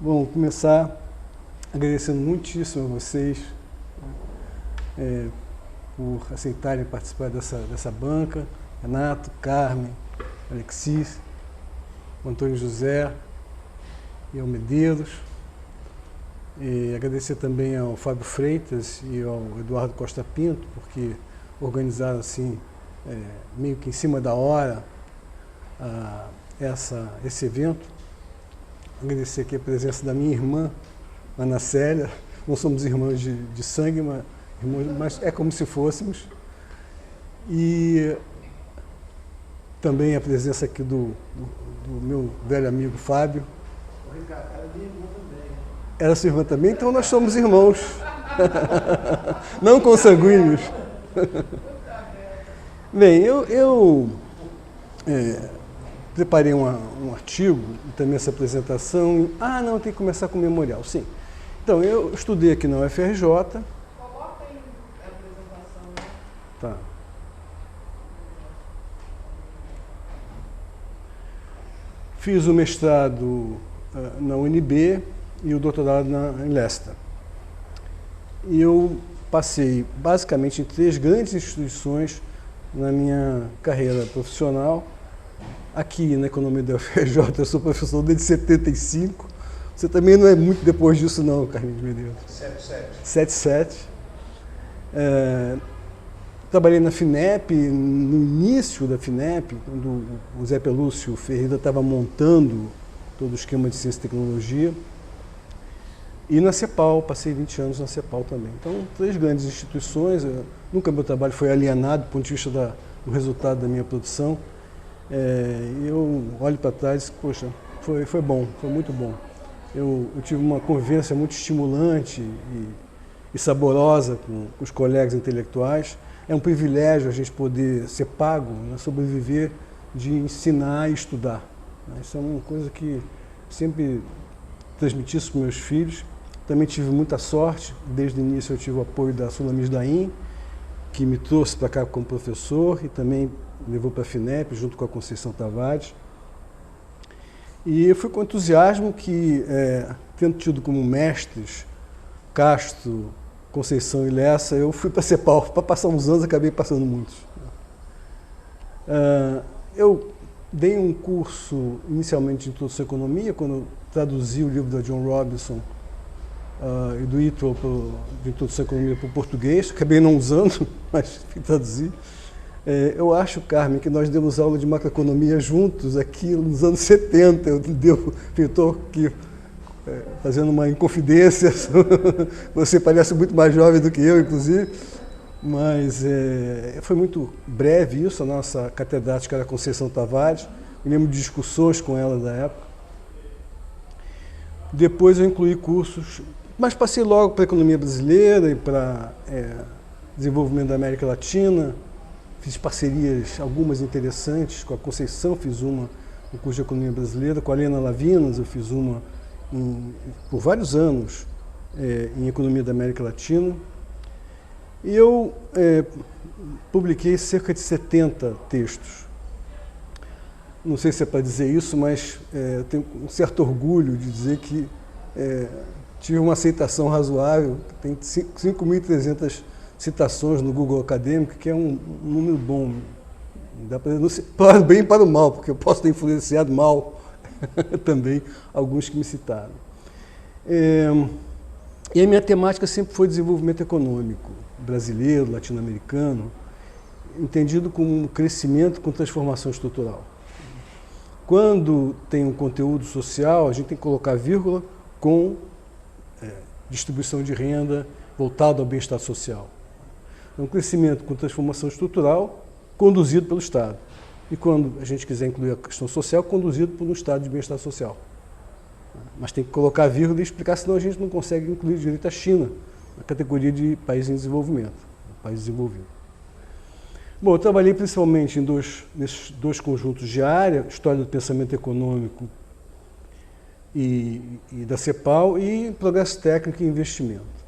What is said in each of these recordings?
Bom, começar agradecendo muitíssimo a vocês por aceitarem participar dessa banca. Renato, Carmen, Alexis, Antônio José e ao Medeiros. E agradecer também ao Fábio Freitas e ao Eduardo Costa Pinto, porque organizaram assim, meio que em cima da hora, esse evento. Agradecer aqui a presença da minha irmã, Ana Célia. Não somos irmãs de sangue, mas é como se fôssemos. E também a presença aqui do meu velho amigo Fábio. O Ricardo, era minha irmã também. Era sua irmã também? Então nós somos irmãos. Não consanguíneos. Bem, eu preparei um artigo e também essa apresentação. Não, tem que começar com o memorial, sim. Então, eu estudei aqui na UFRJ. Coloca aí a apresentação, né? Tá. Fiz o mestrado na UNB e o doutorado em Leicester. E eu passei basicamente em 3 grandes instituições na minha carreira profissional. Aqui na economia da UFRJ eu sou professor desde 75. Você também não é muito depois disso não, Carlinhos Medeiros. 77. Trabalhei na FINEP, no início da FINEP, quando o Zé Pelúcio Ferreira estava montando todo o esquema de ciência e tecnologia. E na CEPAL, passei 20 anos na CEPAL também. Então, 3 grandes instituições. Nunca meu trabalho foi alienado do ponto de vista do resultado da minha produção. Eu olho para trás e, poxa, foi bom, foi muito bom. Eu tive uma convivência muito estimulante e saborosa com os colegas intelectuais. É um privilégio a gente poder ser pago, né, sobreviver de ensinar e estudar. Isso é uma coisa que sempre transmiti isso para os meus filhos. Também tive muita sorte, desde o início eu tive o apoio da Sulamis Daim, que me trouxe para cá como professor e também me levou para a FINEP, junto com a Conceição Tavares. E eu fui com entusiasmo que, tendo tido como mestres Castro, Conceição e Lessa, eu fui para a CEPAL. Para passar uns anos, acabei passando muitos. Eu dei um curso inicialmente de Introdução à Economia, quando eu traduzi o livro da John Robinson e do Ito de Introdução à Economia para o português. Acabei não usando, mas traduzir. Eu acho, Carmen, que nós demos aula de macroeconomia juntos aqui nos anos 70. Eu estou aqui fazendo uma inconfidência. Você parece muito mais jovem do que eu, inclusive. Mas foi muito breve isso. A nossa catedrática era a Conceição Tavares. Me lembro de discussões com ela da época. Depois eu incluí cursos, mas passei logo para a economia brasileira e para desenvolvimento da América Latina. Fiz parcerias, algumas interessantes, com a Conceição fiz uma no curso de Economia Brasileira, com a Helena Lavinas eu fiz uma por vários anos em Economia da América Latina. E eu publiquei cerca de 70 textos. Não sei se é para dizer isso, mas eu tenho um certo orgulho de dizer que tive uma aceitação razoável, tem 5.300 citações no Google Acadêmico, que é um número bom. Dá para o bem e para o mal, porque eu posso ter influenciado mal também alguns que me citaram. E a minha temática sempre foi desenvolvimento econômico, brasileiro, latino-americano, entendido como crescimento com transformação estrutural. Quando tem um conteúdo social, a gente tem que colocar vírgula com distribuição de renda voltado ao bem-estar social. É um crescimento com transformação estrutural conduzido pelo Estado. E quando a gente quiser incluir a questão social, conduzido por um Estado de bem-estar social. Mas tem que colocar vírgula e explicar, senão a gente não consegue incluir direito à China na categoria de país em desenvolvimento, país desenvolvido. Bom, eu trabalhei principalmente nesses 2 conjuntos de área, História do Pensamento Econômico e da CEPAL, e Progresso Técnico e Investimento.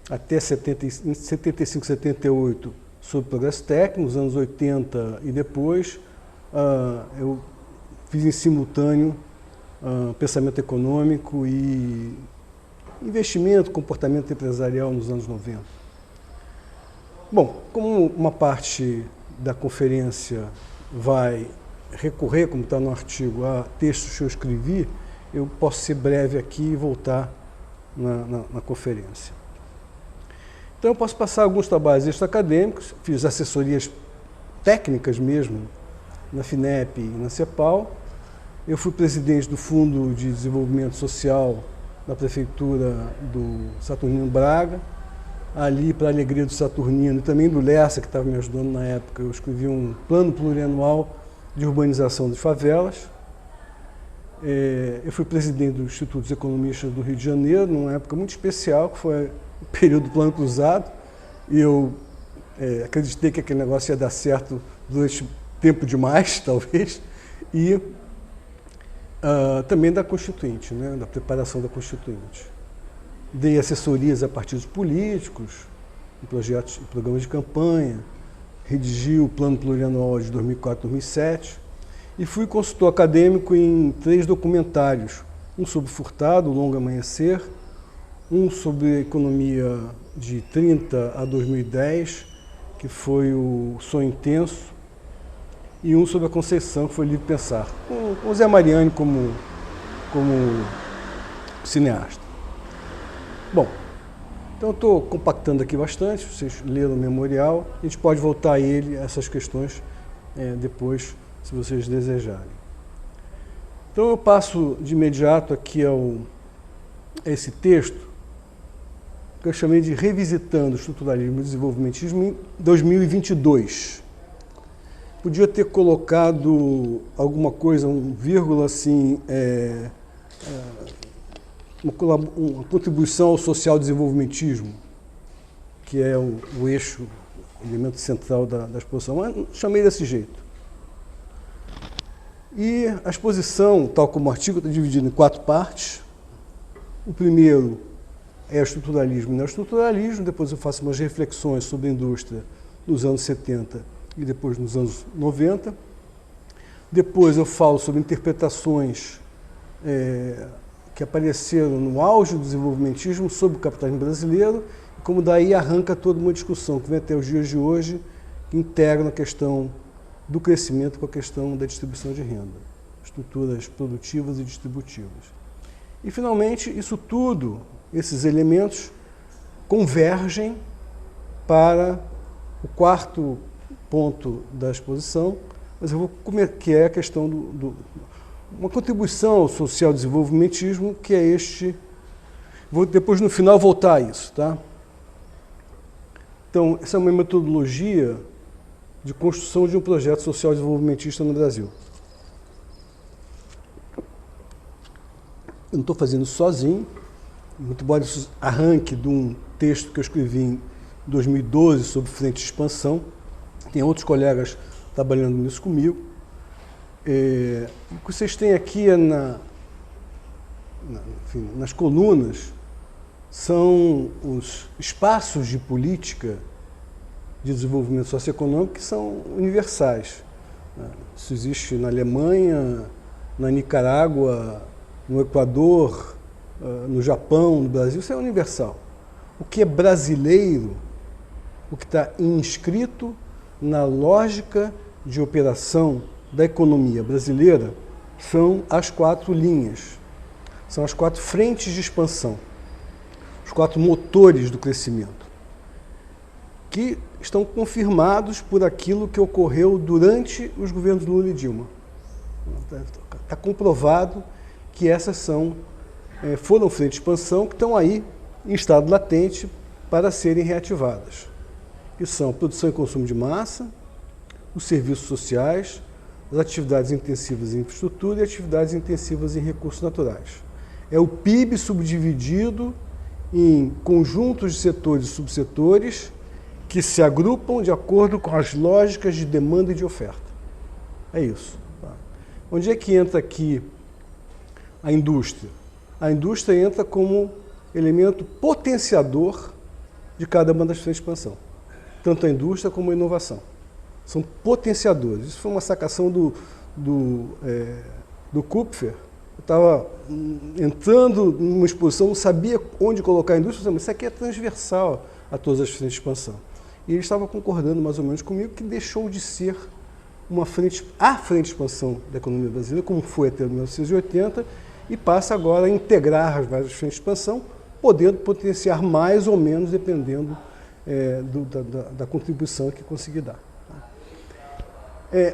Até 75, 78, sobre progresso técnico, nos anos 80 e depois, eu fiz em simultâneo pensamento econômico e investimento, comportamento empresarial nos anos 90. Bom, como uma parte da conferência vai recorrer, como está no artigo, a textos que eu escrevi, eu posso ser breve aqui e voltar na conferência. Então eu posso passar alguns trabalhos extra-acadêmicos, fiz assessorias técnicas mesmo, na FINEP e na CEPAL. Eu fui presidente do Fundo de Desenvolvimento Social da Prefeitura do Saturnino Braga. Ali, para a alegria do Saturnino e também do Lessa, que estava me ajudando na época, eu escrevi um plano plurianual de urbanização de favelas. Eu fui presidente do Instituto dos Economistas do Rio de Janeiro, numa época muito especial, que foi o período do Plano Cruzado, e eu acreditei que aquele negócio ia dar certo durante tempo demais, talvez, e também da Constituinte, né, da preparação da Constituinte. Dei assessorias a partidos políticos, em projetos, em programas de campanha, redigi o Plano Plurianual de 2004-2007 e fui consultor acadêmico em 3 documentários, um sobre Furtado, O Longo Amanhecer, um sobre economia de 30 a 2010, que foi o Sonho Intenso, e um sobre a Conceição, que foi Livre Pensar, com o Zé Mariani como cineasta. Bom, então eu estou compactando aqui bastante, vocês leram o memorial, a gente pode voltar a ele, a essas questões, depois, se vocês desejarem. Então eu passo de imediato aqui a esse texto, que eu chamei de Revisitando o Estruturalismo e o Desenvolvimentismo em 2022. Podia ter colocado alguma coisa, um vírgula assim, uma contribuição ao social-desenvolvimentismo, que é o eixo, o elemento central da exposição, mas chamei desse jeito. E a exposição, tal como o artigo, está dividida em 4 partes. O primeiro é o estruturalismo e o neoestruturalismo, depois eu faço umas reflexões sobre a indústria nos anos 70 e depois nos anos 90. Depois eu falo sobre interpretações que apareceram no auge do desenvolvimentismo sobre o capitalismo brasileiro, e como daí arranca toda uma discussão que vem até os dias de hoje, que integra a questão do crescimento com a questão da distribuição de renda, estruturas produtivas e distributivas. E, finalmente, isso tudo, esses elementos, convergem para o 4º ponto da exposição, mas eu vou que é a questão uma contribuição ao social-desenvolvimentismo, que é este. Vou depois, no final, voltar a isso, tá? Então, essa é uma metodologia de construção de um projeto social-desenvolvimentista no Brasil. Eu não estou fazendo isso sozinho, muito embora isso arranque de um texto que eu escrevi em 2012 sobre frente de expansão. Tem outros colegas trabalhando nisso comigo. O que vocês têm aqui nas colunas são os espaços de política de desenvolvimento socioeconômico que são universais. Isso existe na Alemanha, na Nicarágua, no Equador, no Japão, no Brasil, isso é universal. O que é brasileiro, o que está inscrito na lógica de operação da economia brasileira, são as 4 linhas, são as 4 frentes de expansão, os 4 motores do crescimento, que estão confirmados por aquilo que ocorreu durante os governos Lula e Dilma. Está comprovado que essas foram frentes de expansão que estão aí em estado latente para serem reativadas. Que são produção e consumo de massa, os serviços sociais, as atividades intensivas em infraestrutura e atividades intensivas em recursos naturais. É o PIB subdividido em conjuntos de setores e subsetores que se agrupam de acordo com as lógicas de demanda e de oferta. É isso. Tá? Onde é que entra aqui a indústria? A indústria entra como elemento potenciador de cada uma das frentes de expansão. Tanto a indústria como a inovação. São potenciadores. Isso foi uma sacação do Kupfer, eu estava entrando numa exposição, não sabia onde colocar a indústria, mas isso aqui é transversal a todas as frentes de expansão. E ele estava concordando mais ou menos comigo que deixou de ser a frente de expansão da economia brasileira, como foi até 1980, e passa agora a integrar as várias frentes de expansão, podendo potenciar mais ou menos, dependendo da contribuição que conseguir dar.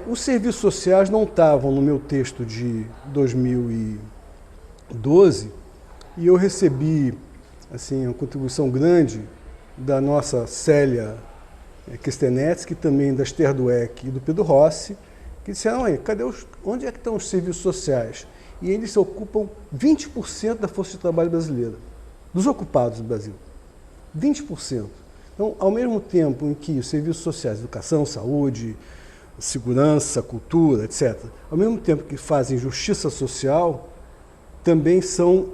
Os serviços sociais não estavam no meu texto de 2012 e eu recebi assim, uma contribuição grande da nossa Célia Kestenetsky, também da Esther Dweck e do Pedro Rossi, que disseram, onde é que estão os serviços sociais? E eles ocupam 20% da força de trabalho brasileira, dos ocupados do Brasil. 20%. Então, ao mesmo tempo em que os serviços sociais, educação, saúde, segurança, cultura, etc., ao mesmo tempo que fazem justiça social, também são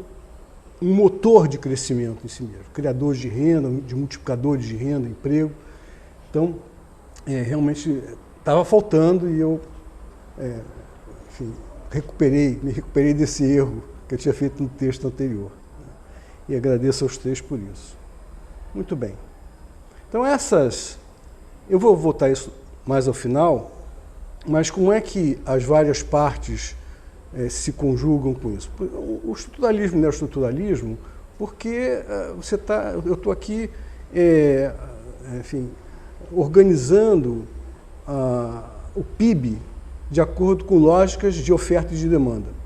um motor de crescimento em si mesmo, criadores de renda, de multiplicadores de renda, emprego. Então, realmente estava faltando e eu, enfim, me recuperei desse erro que eu tinha feito no texto anterior. E agradeço aos três por isso. Muito bem. Então eu vou voltar isso mais ao final, mas como é que as várias partes se conjugam com isso? O estruturalismo e o neoestruturalismo, porque eu estou aqui, enfim, organizando o PIB de acordo com lógicas de oferta e de demanda.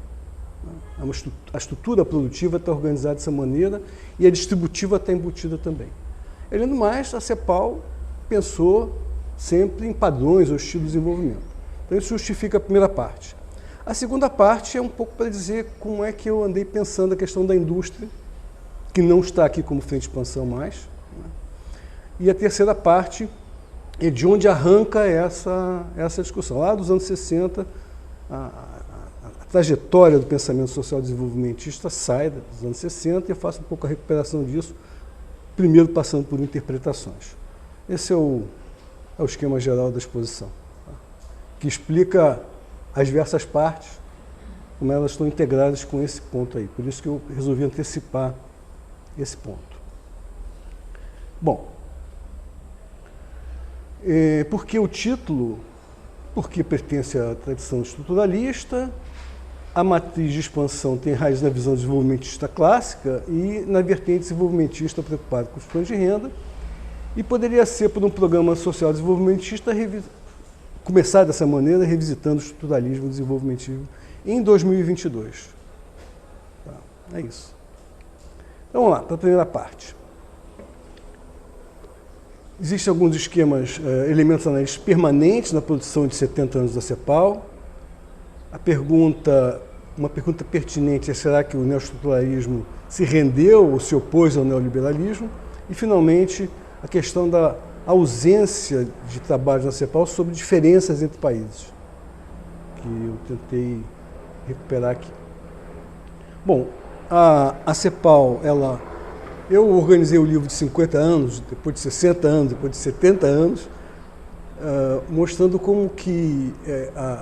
A estrutura produtiva está organizada dessa maneira e a distributiva está embutida também. Além do mais, a CEPAL pensou sempre em padrões ou estilos de desenvolvimento. Então isso justifica a primeira parte. A segunda parte é um pouco para dizer como é que eu andei pensando a questão da indústria, que não está aqui como frente de expansão mais. E a terceira parte é de onde arranca essa discussão. Lá dos anos 60, a trajetória do pensamento social desenvolvimentista sai dos anos 60 e eu faço um pouco a recuperação disso, primeiro passando por interpretações. Esse é o esquema geral da exposição, que explica as diversas partes, como elas estão integradas com esse ponto aí. Por isso que eu resolvi antecipar esse ponto. Bom, porque o título? Porque pertence à tradição estruturalista, a matriz de expansão tem raiz na visão desenvolvimentista clássica e na vertente desenvolvimentista preocupada com os planos de renda, e poderia ser por um programa social desenvolvimentista começar dessa maneira, revisitando o estruturalismo e o desenvolvimentismo em 2022. Tá, é isso. Então vamos lá, para a primeira parte. Existem alguns esquemas, elementos analíticos permanentes na produção de 70 anos da CEPAL. Uma pergunta pertinente é: será que o neoestruturalismo se rendeu ou se opôs ao neoliberalismo? E, finalmente, a questão da ausência de trabalho na CEPAL sobre diferenças entre países, que eu tentei recuperar aqui. Bom, a CEPAL, eu organizei o livro de 50 anos, depois de 60 anos, depois de 70 anos, mostrando como que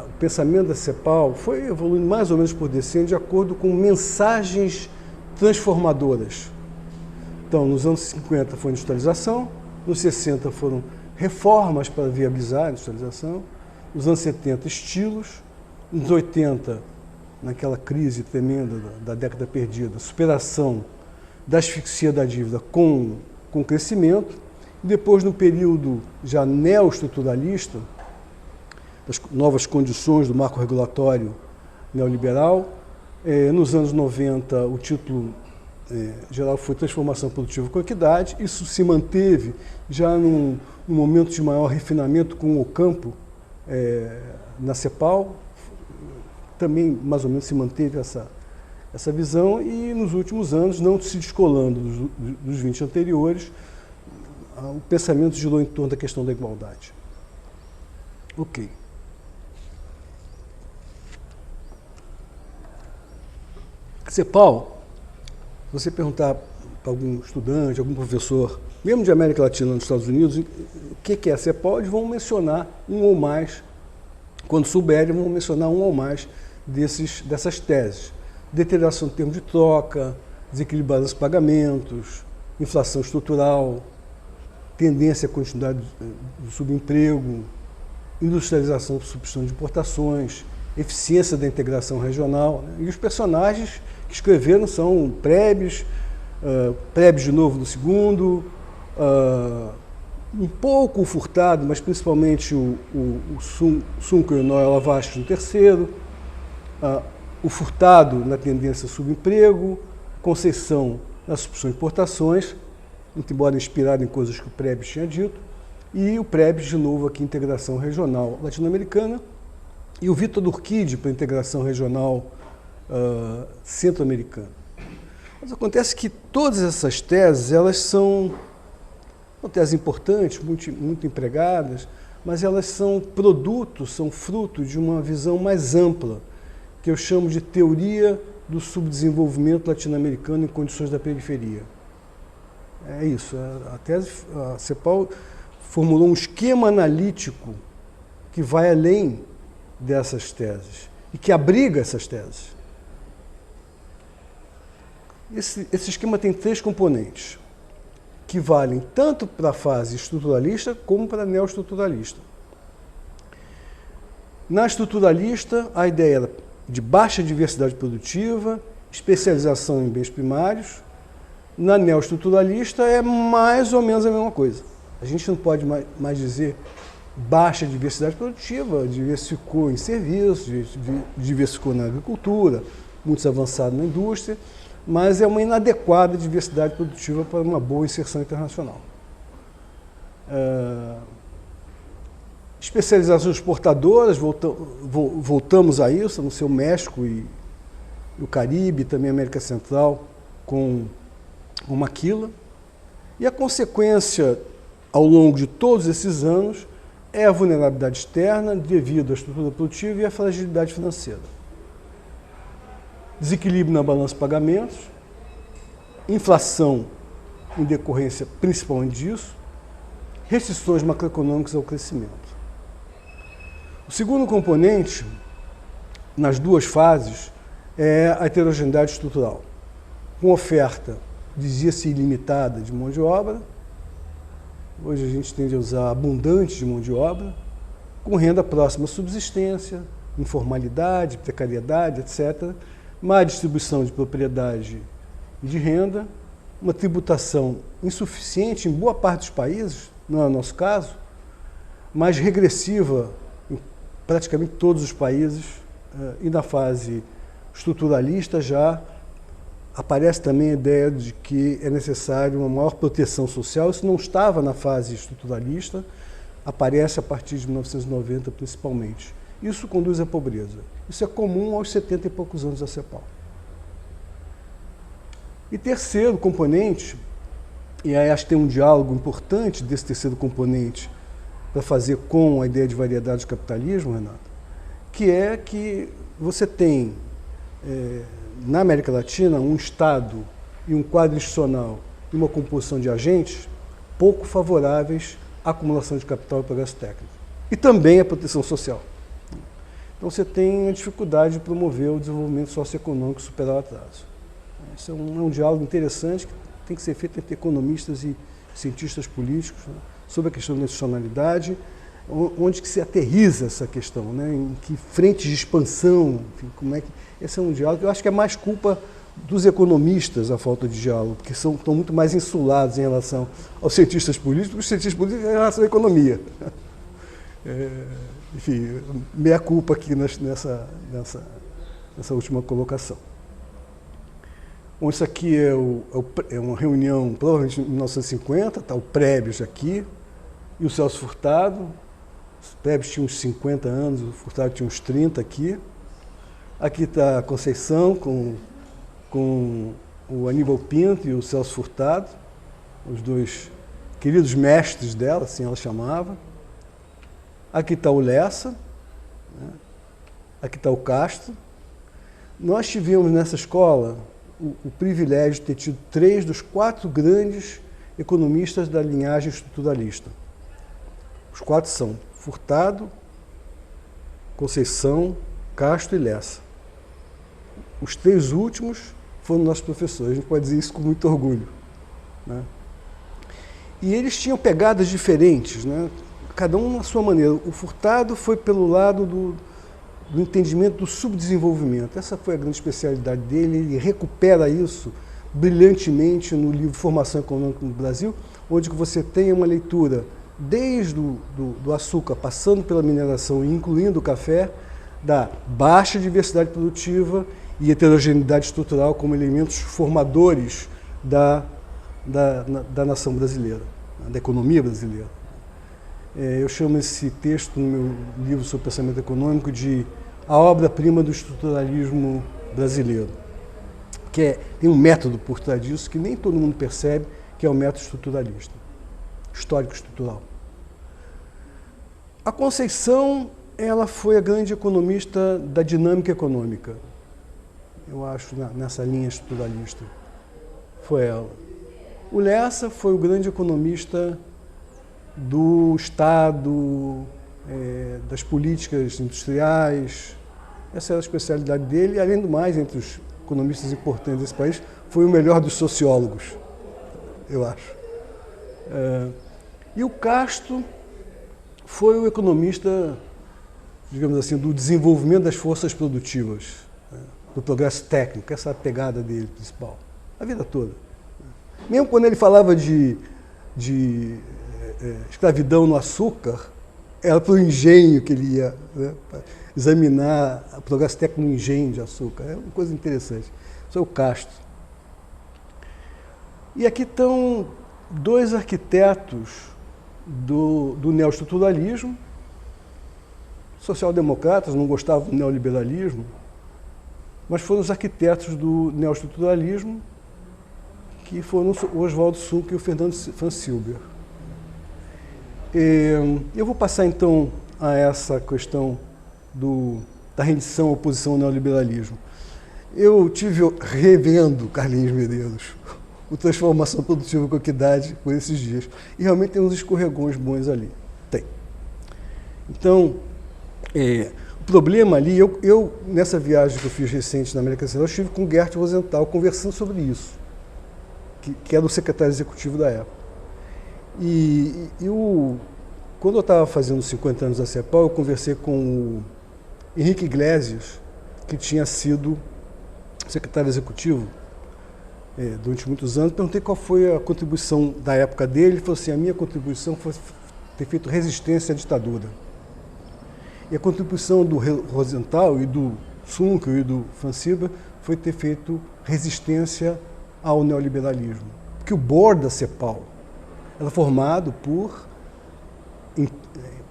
o pensamento da CEPAL foi evoluindo mais ou menos por decênio de acordo com mensagens transformadoras. Então, nos anos 50 foi industrialização, nos 60 foram reformas para viabilizar a industrialização, nos anos 70 estilos, nos 80, naquela crise tremenda da década perdida, superação da asfixia da dívida com crescimento. Depois, no período já neoestruturalista, das novas condições do marco regulatório neoliberal, nos anos 90 o título geral foi Transformação Produtiva com Equidade. Isso se manteve já num momento de maior refinamento com o campo na CEPAL, também mais ou menos se manteve essa visão, e nos últimos anos, não se descolando dos 20 anteriores, o pensamento girou em torno da questão da igualdade. Ok. CEPAL, se você perguntar para algum estudante, algum professor, mesmo de América Latina nos Estados Unidos, o que é a CEPAL, eles vão mencionar um ou mais, quando souberem, vão mencionar um ou mais dessas teses. deterioração do termo de troca, desequilíbrio do balanço de pagamentos, inflação estrutural, tendência à continuidade do subemprego, industrialização por substituição de importações, eficiência da integração regional. Né? E os personagens que escreveram são Prebes, Prebes de novo no segundo, um pouco o Furtado, mas principalmente o Sunker e o Noel Avastos no terceiro, o Furtado na tendência ao subemprego, Conceição na substituição de importações, muito embora inspirado em coisas que o Prebes tinha dito, e o Prebes de novo aqui, integração regional latino-americana, e o Vitor Durkheim para a integração regional centro-americana. Mas acontece que todas essas teses, elas são teses importantes, muito empregadas, mas elas são produtos, são fruto de uma visão mais ampla, que eu chamo de teoria do subdesenvolvimento latino-americano em condições da periferia. É isso, a CEPAL formulou um esquema analítico que vai além dessas teses e que abriga essas teses. Esse esquema tem 3 componentes, que valem tanto para a fase estruturalista como para a neoestruturalista. Na estruturalista, a ideia era de baixa diversidade produtiva, especialização em bens primários. Na neoestruturalista é mais ou menos a mesma coisa. A gente não pode mais dizer baixa diversidade produtiva, diversificou em serviços, diversificou na agricultura, muito avançado na indústria, mas é uma inadequada diversidade produtiva para uma boa inserção internacional. Especializações exportadoras, voltamos a isso, no seu México e o Caribe, também a América Central, com o Maquila. E a consequência, ao longo de todos esses anos, é a vulnerabilidade externa devido à estrutura produtiva e à fragilidade financeira. Desequilíbrio na balança de pagamentos, inflação em decorrência principalmente disso, restrições macroeconômicas ao crescimento. O segundo componente, nas duas fases, é a heterogeneidade estrutural, com oferta, dizia-se ilimitada, de mão de obra. Hoje a gente tende a usar abundante de mão de obra, com renda próxima à subsistência, informalidade, precariedade, etc., má distribuição de propriedade e de renda, uma tributação insuficiente em boa parte dos países, não é o nosso caso, mas regressiva em praticamente todos os países, e na fase estruturalista já aparece também a ideia de que é necessário uma maior proteção social. Isso não estava na fase estruturalista, aparece a partir de 1990 principalmente. Isso conduz à pobreza. Isso é comum aos 70 e poucos anos da CEPAL. E terceiro componente, e aí acho que tem um diálogo importante desse terceiro componente para fazer com a ideia de variedade do capitalismo, Renato, que é que você tem, na América Latina, um Estado e um quadro institucional e uma composição de agentes pouco favoráveis à acumulação de capital e progresso técnico. E também à proteção social. Então você tem a dificuldade de promover o desenvolvimento socioeconômico e superar o atraso. Isso é um diálogo interessante que tem que ser feito entre economistas e cientistas políticos, né, sobre a questão da institucionalidade, onde que se aterriza essa questão, né, em que frentes de expansão, enfim, como é que... Esse é um diálogo que eu acho que é mais culpa dos economistas, a falta de diálogo, porque estão muito mais insulados em relação aos cientistas políticos, os cientistas políticos em relação à economia. Enfim, meia culpa aqui nessa última colocação. Bom, isso aqui é uma reunião, provavelmente em 1950, está o Prebes aqui, e o Celso Furtado. O Prebes tinha uns 50 anos, o Furtado tinha uns 30 aqui. Aqui está a Conceição com o Aníbal Pinto e o Celso Furtado, os dois queridos mestres dela, assim ela chamava. Aqui está o Lessa, né? Aqui está o Castro. Nós tivemos nessa escola o privilégio de ter tido 3 dos 4 grandes economistas da linhagem estruturalista. Os 4 são Furtado, Conceição, Castro e Lessa. os 3 últimos foram nossos professores, a gente pode dizer isso com muito orgulho, né? E eles tinham pegadas diferentes, né? Cada um na sua maneira. O Furtado foi pelo lado do entendimento do subdesenvolvimento. Essa foi a grande especialidade dele, ele recupera isso brilhantemente no livro Formação Econômica no Brasil, onde você tem uma leitura desde do açúcar, passando pela mineração e incluindo o café, da baixa diversidade produtiva e heterogeneidade estrutural como elementos formadores da nação brasileira, da economia brasileira. Eu chamo esse texto no meu livro sobre pensamento econômico de a obra-prima do estruturalismo brasileiro, que tem um método por trás disso que nem todo mundo percebe, que é o método estruturalista, histórico-estrutural. A Conceição, ela foi a grande economista da dinâmica econômica, eu acho, nessa linha estruturalista. Foi ela. O Lessa foi o grande economista do Estado, das políticas industriais. Essa era a especialidade dele. E, além do mais, entre os economistas importantes desse país, foi o melhor dos sociólogos, eu acho. E o Castro foi o economista, digamos assim, do desenvolvimento das forças produtivas, do progresso técnico, essa é a pegada dele principal, a vida toda. Mesmo quando ele falava de escravidão no açúcar, era para o engenho que ele ia, né, examinar o progresso técnico no engenho de açúcar. É uma coisa interessante. Isso é o Castro. E aqui estão 2 arquitetos do neoestruturalismo, social-democratas, não gostavam do neoliberalismo, mas foram os arquitetos do neoestruturalismo, que foram o Oswaldo Sucre e o Fernando Franz Silber. Eu vou passar então a essa questão da rendição à oposição ao neoliberalismo. Eu tive revendo Carlinhos Medeiros, o Transformação Produtiva com Equidade, por esses dias, e realmente tem uns escorregões bons ali. Tem. Então, o problema ali, eu nessa viagem que eu fiz recente na América Central, eu estive com o Gert Rosenthal conversando sobre isso, que era o secretário executivo da época. Quando eu estava fazendo 50 anos da CEPAL, eu conversei com o Henrique Iglesias, que tinha sido secretário executivo durante muitos anos. Perguntei qual foi a contribuição da época dele. Ele falou assim: a minha contribuição foi ter feito resistência à ditadura. E a contribuição do Rosenthal e do Sucre e do Franz Silber foi ter feito resistência ao neoliberalismo. Porque o board da CEPAL era formado por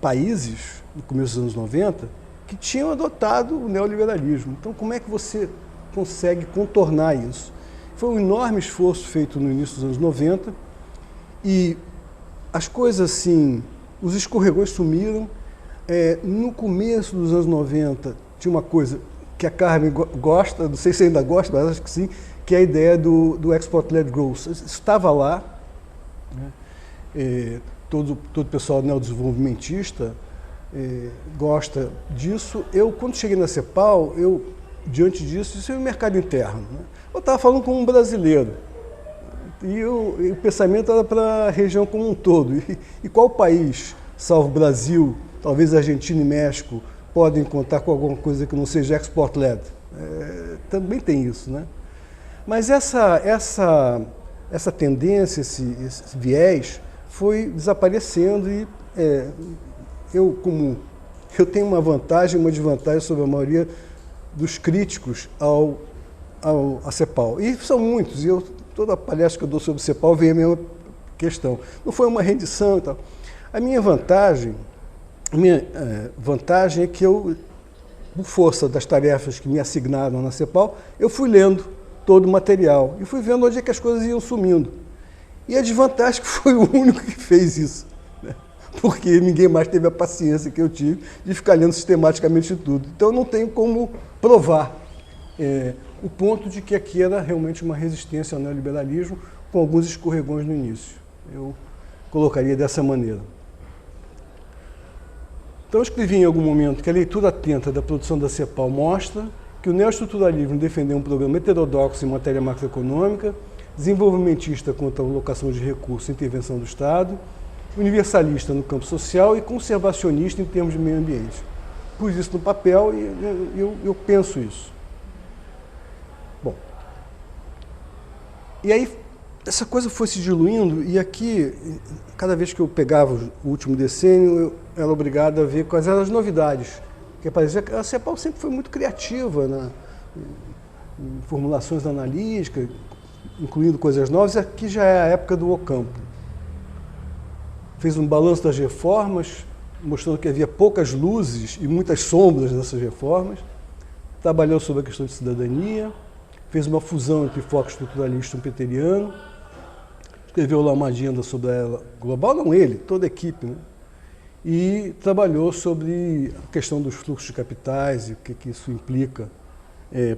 países, no começo dos anos 90, que tinham adotado o neoliberalismo. Então, como é que você consegue contornar isso? Foi um enorme esforço feito no início dos anos 90 e as coisas assim, os escorregões sumiram. No começo dos anos 90, tinha uma coisa que a Carmen gosta, não sei se ainda gosta, mas acho que sim, que é a ideia do Export-Led Growth. Isso estava lá, né? Todo o pessoal neodesenvolvimentista gosta disso. Eu, quando cheguei na CEPAL, diante disso, isso é o mercado interno, né? Eu estava falando como um brasileiro, e o pensamento era para a região como um todo. E qual país, salvo Brasil, talvez Argentina e México, podem contar com alguma coisa que não seja export-led? Também tem isso, né? Mas essa tendência, esse viés, foi desaparecendo e eu tenho uma vantagem e uma desvantagem sobre a maioria dos críticos à CEPAL. E são muitos, e toda a palestra que eu dou sobre CEPAL vem a mesma questão. Não foi uma rendição e tal. A minha vantagem é que eu, por força das tarefas que me assignaram na CEPAL, eu fui lendo todo o material e fui vendo onde é que as coisas iam sumindo. E a desvantagem é que foi o único que fez isso, né? Porque ninguém mais teve a paciência que eu tive de ficar lendo sistematicamente tudo. Então, não tenho como provar o ponto de que aqui era realmente uma resistência ao neoliberalismo, com alguns escorregões no início. Eu colocaria dessa maneira. Então, eu escrevi em algum momento que a leitura atenta da produção da CEPAL mostra que o neoestruturalismo defendeu um programa heterodoxo em matéria macroeconômica, desenvolvimentista quanto à alocação de recursos e intervenção do Estado, universalista no campo social e conservacionista em termos de meio ambiente. Pus isso no papel e eu penso isso. Bom, e aí essa coisa foi se diluindo e aqui, cada vez que eu pegava o último decênio, eu era obrigado a ver quais eram as novidades. Porque parecia que a CEPAL sempre foi muito criativa em formulações analíticas, incluindo coisas novas, e aqui já é a época do Ocampo. Fez um balanço das reformas, mostrando que havia poucas luzes e muitas sombras nessas reformas. Trabalhou sobre a questão de cidadania, fez uma fusão entre foco estruturalista e schumpeteriano, escreveu lá uma agenda sobre ela global, não ele, toda a equipe, né? E trabalhou sobre a questão dos fluxos de capitais e o que isso implica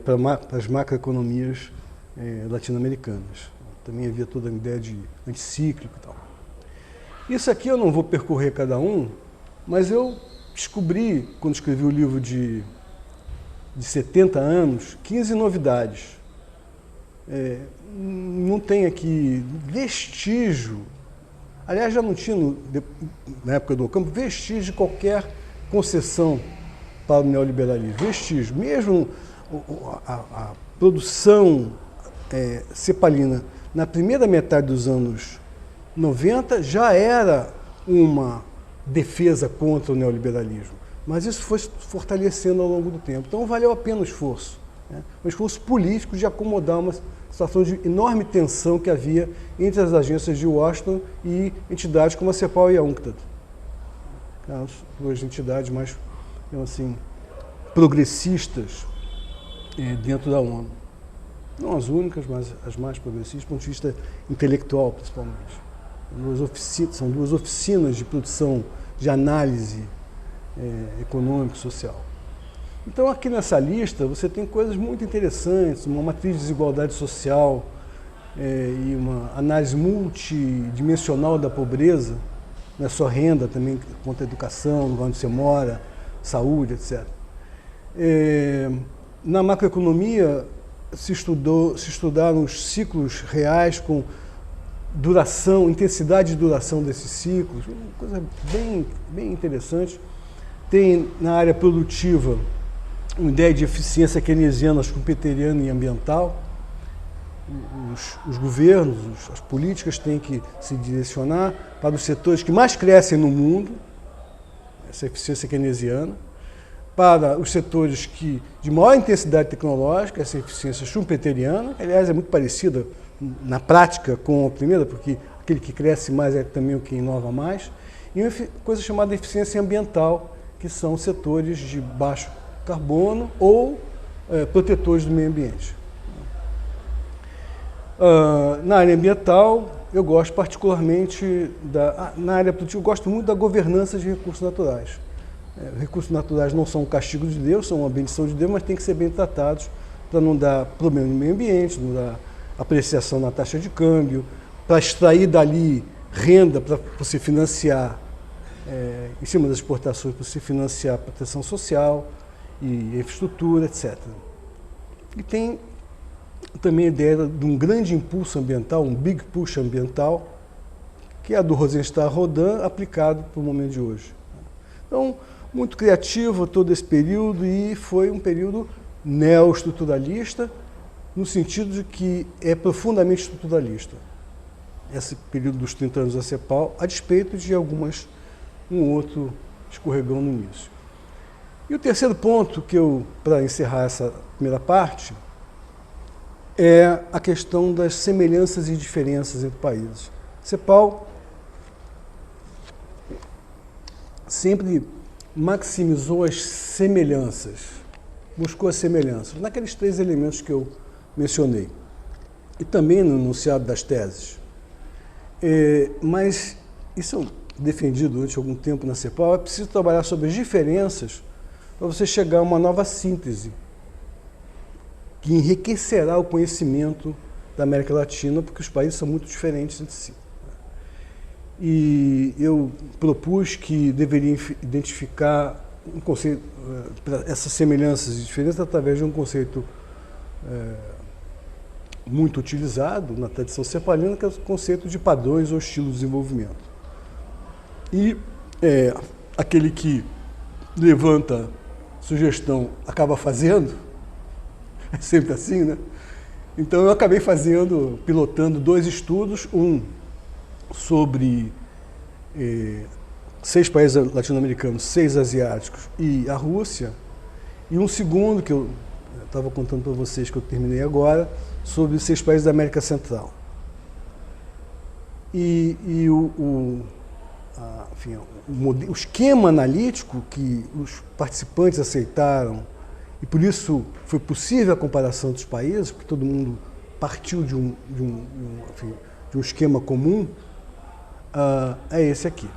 para as macroeconomias latino-americanas. Também havia toda a ideia de anticíclico e tal. Isso aqui eu não vou percorrer cada um, mas eu descobri, quando escrevi o livro de 70 anos, 15 novidades. Não tem aqui vestígio, aliás, já não tinha, na época do Ocampo, vestígio de qualquer concessão para o neoliberalismo. Vestígio. Mesmo a produção cepalina na primeira metade dos anos 90 já era uma defesa contra o neoliberalismo. Mas isso foi se fortalecendo ao longo do tempo. Então valeu a pena o esforço. Um esforço político de acomodar uma situação de enorme tensão que havia entre as agências de Washington e entidades como a CEPAL e a UNCTAD. As duas entidades mais, assim, progressistas dentro da ONU. Não as únicas, mas as mais progressistas, do ponto de vista intelectual, principalmente. São duas oficinas de produção, de análise econômica e social. Então, aqui nessa lista, você tem coisas muito interessantes, uma matriz de desigualdade social e uma análise multidimensional da pobreza, não é só renda, também quanto à educação, lugar onde você mora, saúde, etc. Na macroeconomia, se estudaram os ciclos reais com duração, intensidade de duração desses ciclos, uma coisa bem interessante. Tem na área produtiva uma ideia de eficiência keynesiana, schumpeteriana e ambiental. Os governos, as políticas têm que se direcionar para os setores que mais crescem no mundo, essa eficiência keynesiana, para os setores de maior intensidade tecnológica, essa eficiência schumpeteriana, que, aliás, é muito parecida na prática com a primeira, porque aquele que cresce mais é também o que inova mais, e uma coisa chamada eficiência ambiental, que são setores de baixo carbono ou protetores do meio ambiente. Na área ambiental, eu gosto particularmente na área produtiva, eu gosto muito da governança de recursos naturais. Recursos naturais não são um castigo de Deus, são uma bendição de Deus, mas têm que ser bem tratados para não dar problema no meio ambiente, não dar apreciação na taxa de câmbio, para extrair dali renda para você financiar, em cima das exportações, para você financiar a proteção social e infraestrutura, etc. E tem também a ideia de um grande impulso ambiental, um big push ambiental, que é a do Rosenstahl-Rodin, aplicado para o momento de hoje. Então, muito criativo todo esse período, e foi um período neoestruturalista, no sentido de que é profundamente estruturalista. Esse período dos 30 anos da CEPAL, a despeito de um outro escorregão no início. E o terceiro ponto para encerrar essa primeira parte, é a questão das semelhanças e diferenças entre países. CEPAL sempre maximizou as semelhanças, buscou as semelhanças, naqueles 3 elementos que eu mencionei, e também no enunciado das teses. Mas isso eu defendi durante algum tempo na CEPAL, é preciso trabalhar sobre as diferenças para você chegar a uma nova síntese, que enriquecerá o conhecimento da América Latina, porque os países são muito diferentes entre si. E eu propus que deveria identificar um conceito, essas semelhanças e diferenças através de um conceito muito utilizado na tradição cepalina, que é o conceito de padrões ou estilo de desenvolvimento. E aquele que levanta sugestão acaba fazendo, é sempre assim, né? Então eu acabei pilotando 2 estudos, um sobre 6 países latino-americanos, 6 asiáticos e a Rússia, e um segundo, que eu estava contando para vocês, que eu terminei agora, sobre 6 países da América Central. Enfim, o esquema analítico que os participantes aceitaram, e por isso foi possível a comparação dos países, porque todo mundo partiu de um esquema comum, é esse aqui.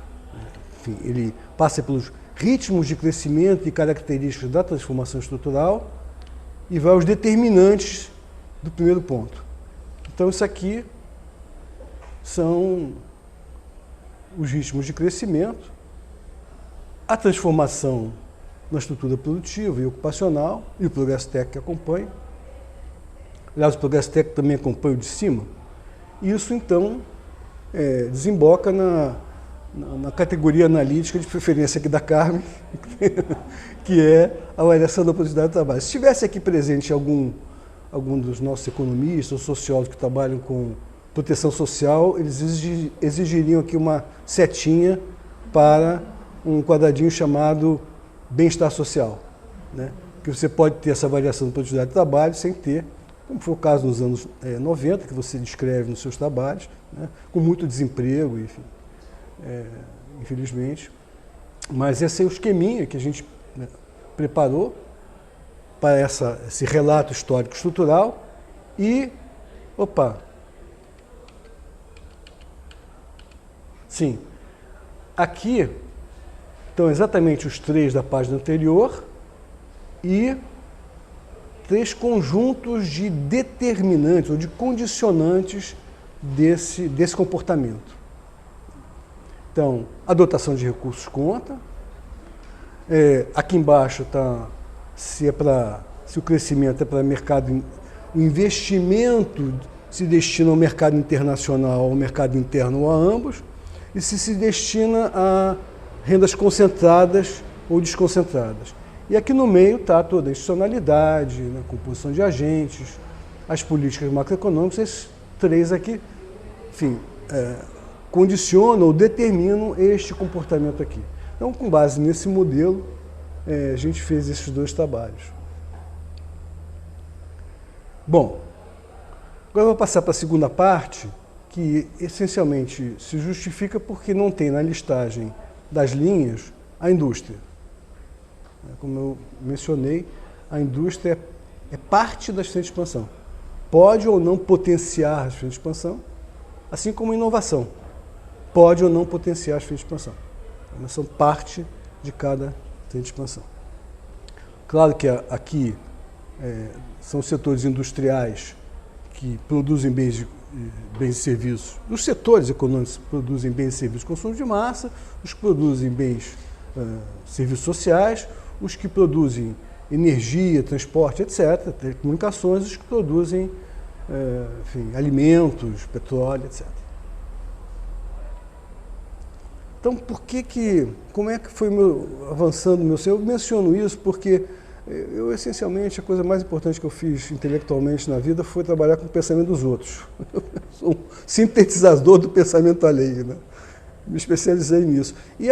Enfim, ele passa pelos ritmos de crescimento e características da transformação estrutural e vai aos determinantes do primeiro ponto. Então, isso aqui são os ritmos de crescimento, a transformação na estrutura produtiva e ocupacional e o progresso técnico que acompanha. Aliás, o progresso técnico também acompanha o de cima. Isso, então, desemboca na categoria analítica de preferência aqui da Carmen, que é a avaliação da produtividade do trabalho. Se estivesse aqui presente algum dos nossos economistas ou sociólogos que trabalham com proteção social, eles exigiriam aqui uma setinha para um quadradinho chamado bem-estar social, né? Que você pode ter essa avaliação da produtividade do trabalho sem ter, como foi o caso nos anos 90, que você descreve nos seus trabalhos, né? Com muito desemprego, enfim, infelizmente. Mas esse é o esqueminha que a gente, né, preparou para esse relato histórico estrutural e, sim, aqui estão exatamente os 3 da página anterior e 3 conjuntos de determinantes ou de condicionantes desse comportamento. Então, a dotação de recursos conta. Aqui embaixo está se o crescimento é para mercado, o investimento se destina ao mercado internacional, ao mercado interno ou a ambos, e se destina a rendas concentradas ou desconcentradas. E aqui no meio está toda a institucionalidade, né, a composição de agentes, as políticas macroeconômicas, esses 3 aqui, enfim, condicionam ou determinam este comportamento aqui. Então, com base nesse modelo, a gente fez esses 2 trabalhos. Bom, agora eu vou passar para a segunda parte, que essencialmente se justifica porque não tem na listagem das linhas a indústria. Como eu mencionei, a indústria é parte das frentes de expansão. Pode ou não potenciar as frentes de expansão, assim como a inovação. Pode ou não potenciar as frentes de expansão. Elas são parte de cada frente de expansão. Claro que aqui são setores industriais que produzem bens e serviços. Os setores econômicos produzem bens e serviços de consumo de massa, os que produzem bens, serviços sociais, os que produzem energia, transporte, etc., telecomunicações, os que produzem alimentos, petróleo, etc. Então, como é que foi avançando o meu ser? Eu menciono isso porque essencialmente, a coisa mais importante que eu fiz intelectualmente na vida foi trabalhar com o pensamento dos outros. Eu sou um sintetizador do pensamento alheio, né? Me especializei nisso. E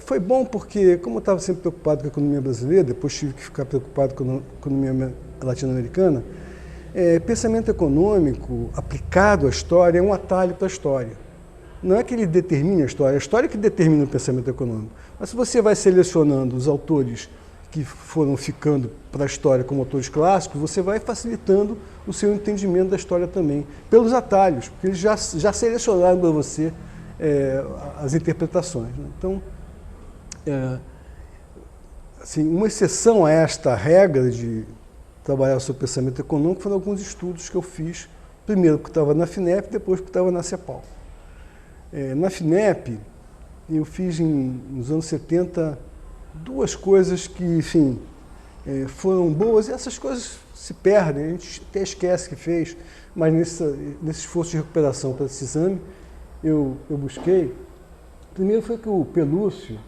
foi bom porque, como eu estava sempre preocupado com a economia brasileira, depois tive que ficar preocupado com a economia latino-americana, pensamento econômico aplicado à história é um atalho para a história. Não é que ele determine a história que determina o pensamento econômico. Mas se você vai selecionando os autores que foram ficando para a história como autores clássicos, você vai facilitando o seu entendimento da história também, pelos atalhos, porque eles já selecionaram para você as interpretações, né? Então, assim, uma exceção a esta regra de trabalhar sobre pensamento econômico foram alguns estudos que eu fiz, primeiro porque estava na FINEP, depois porque estava na CEPAL. Na FINEP, eu fiz nos anos 70 duas coisas que, enfim, foram boas, e essas coisas se perdem, a gente até esquece que fez, mas nesse esforço de recuperação para esse exame, eu busquei. Primeiro foi que o Pelúcio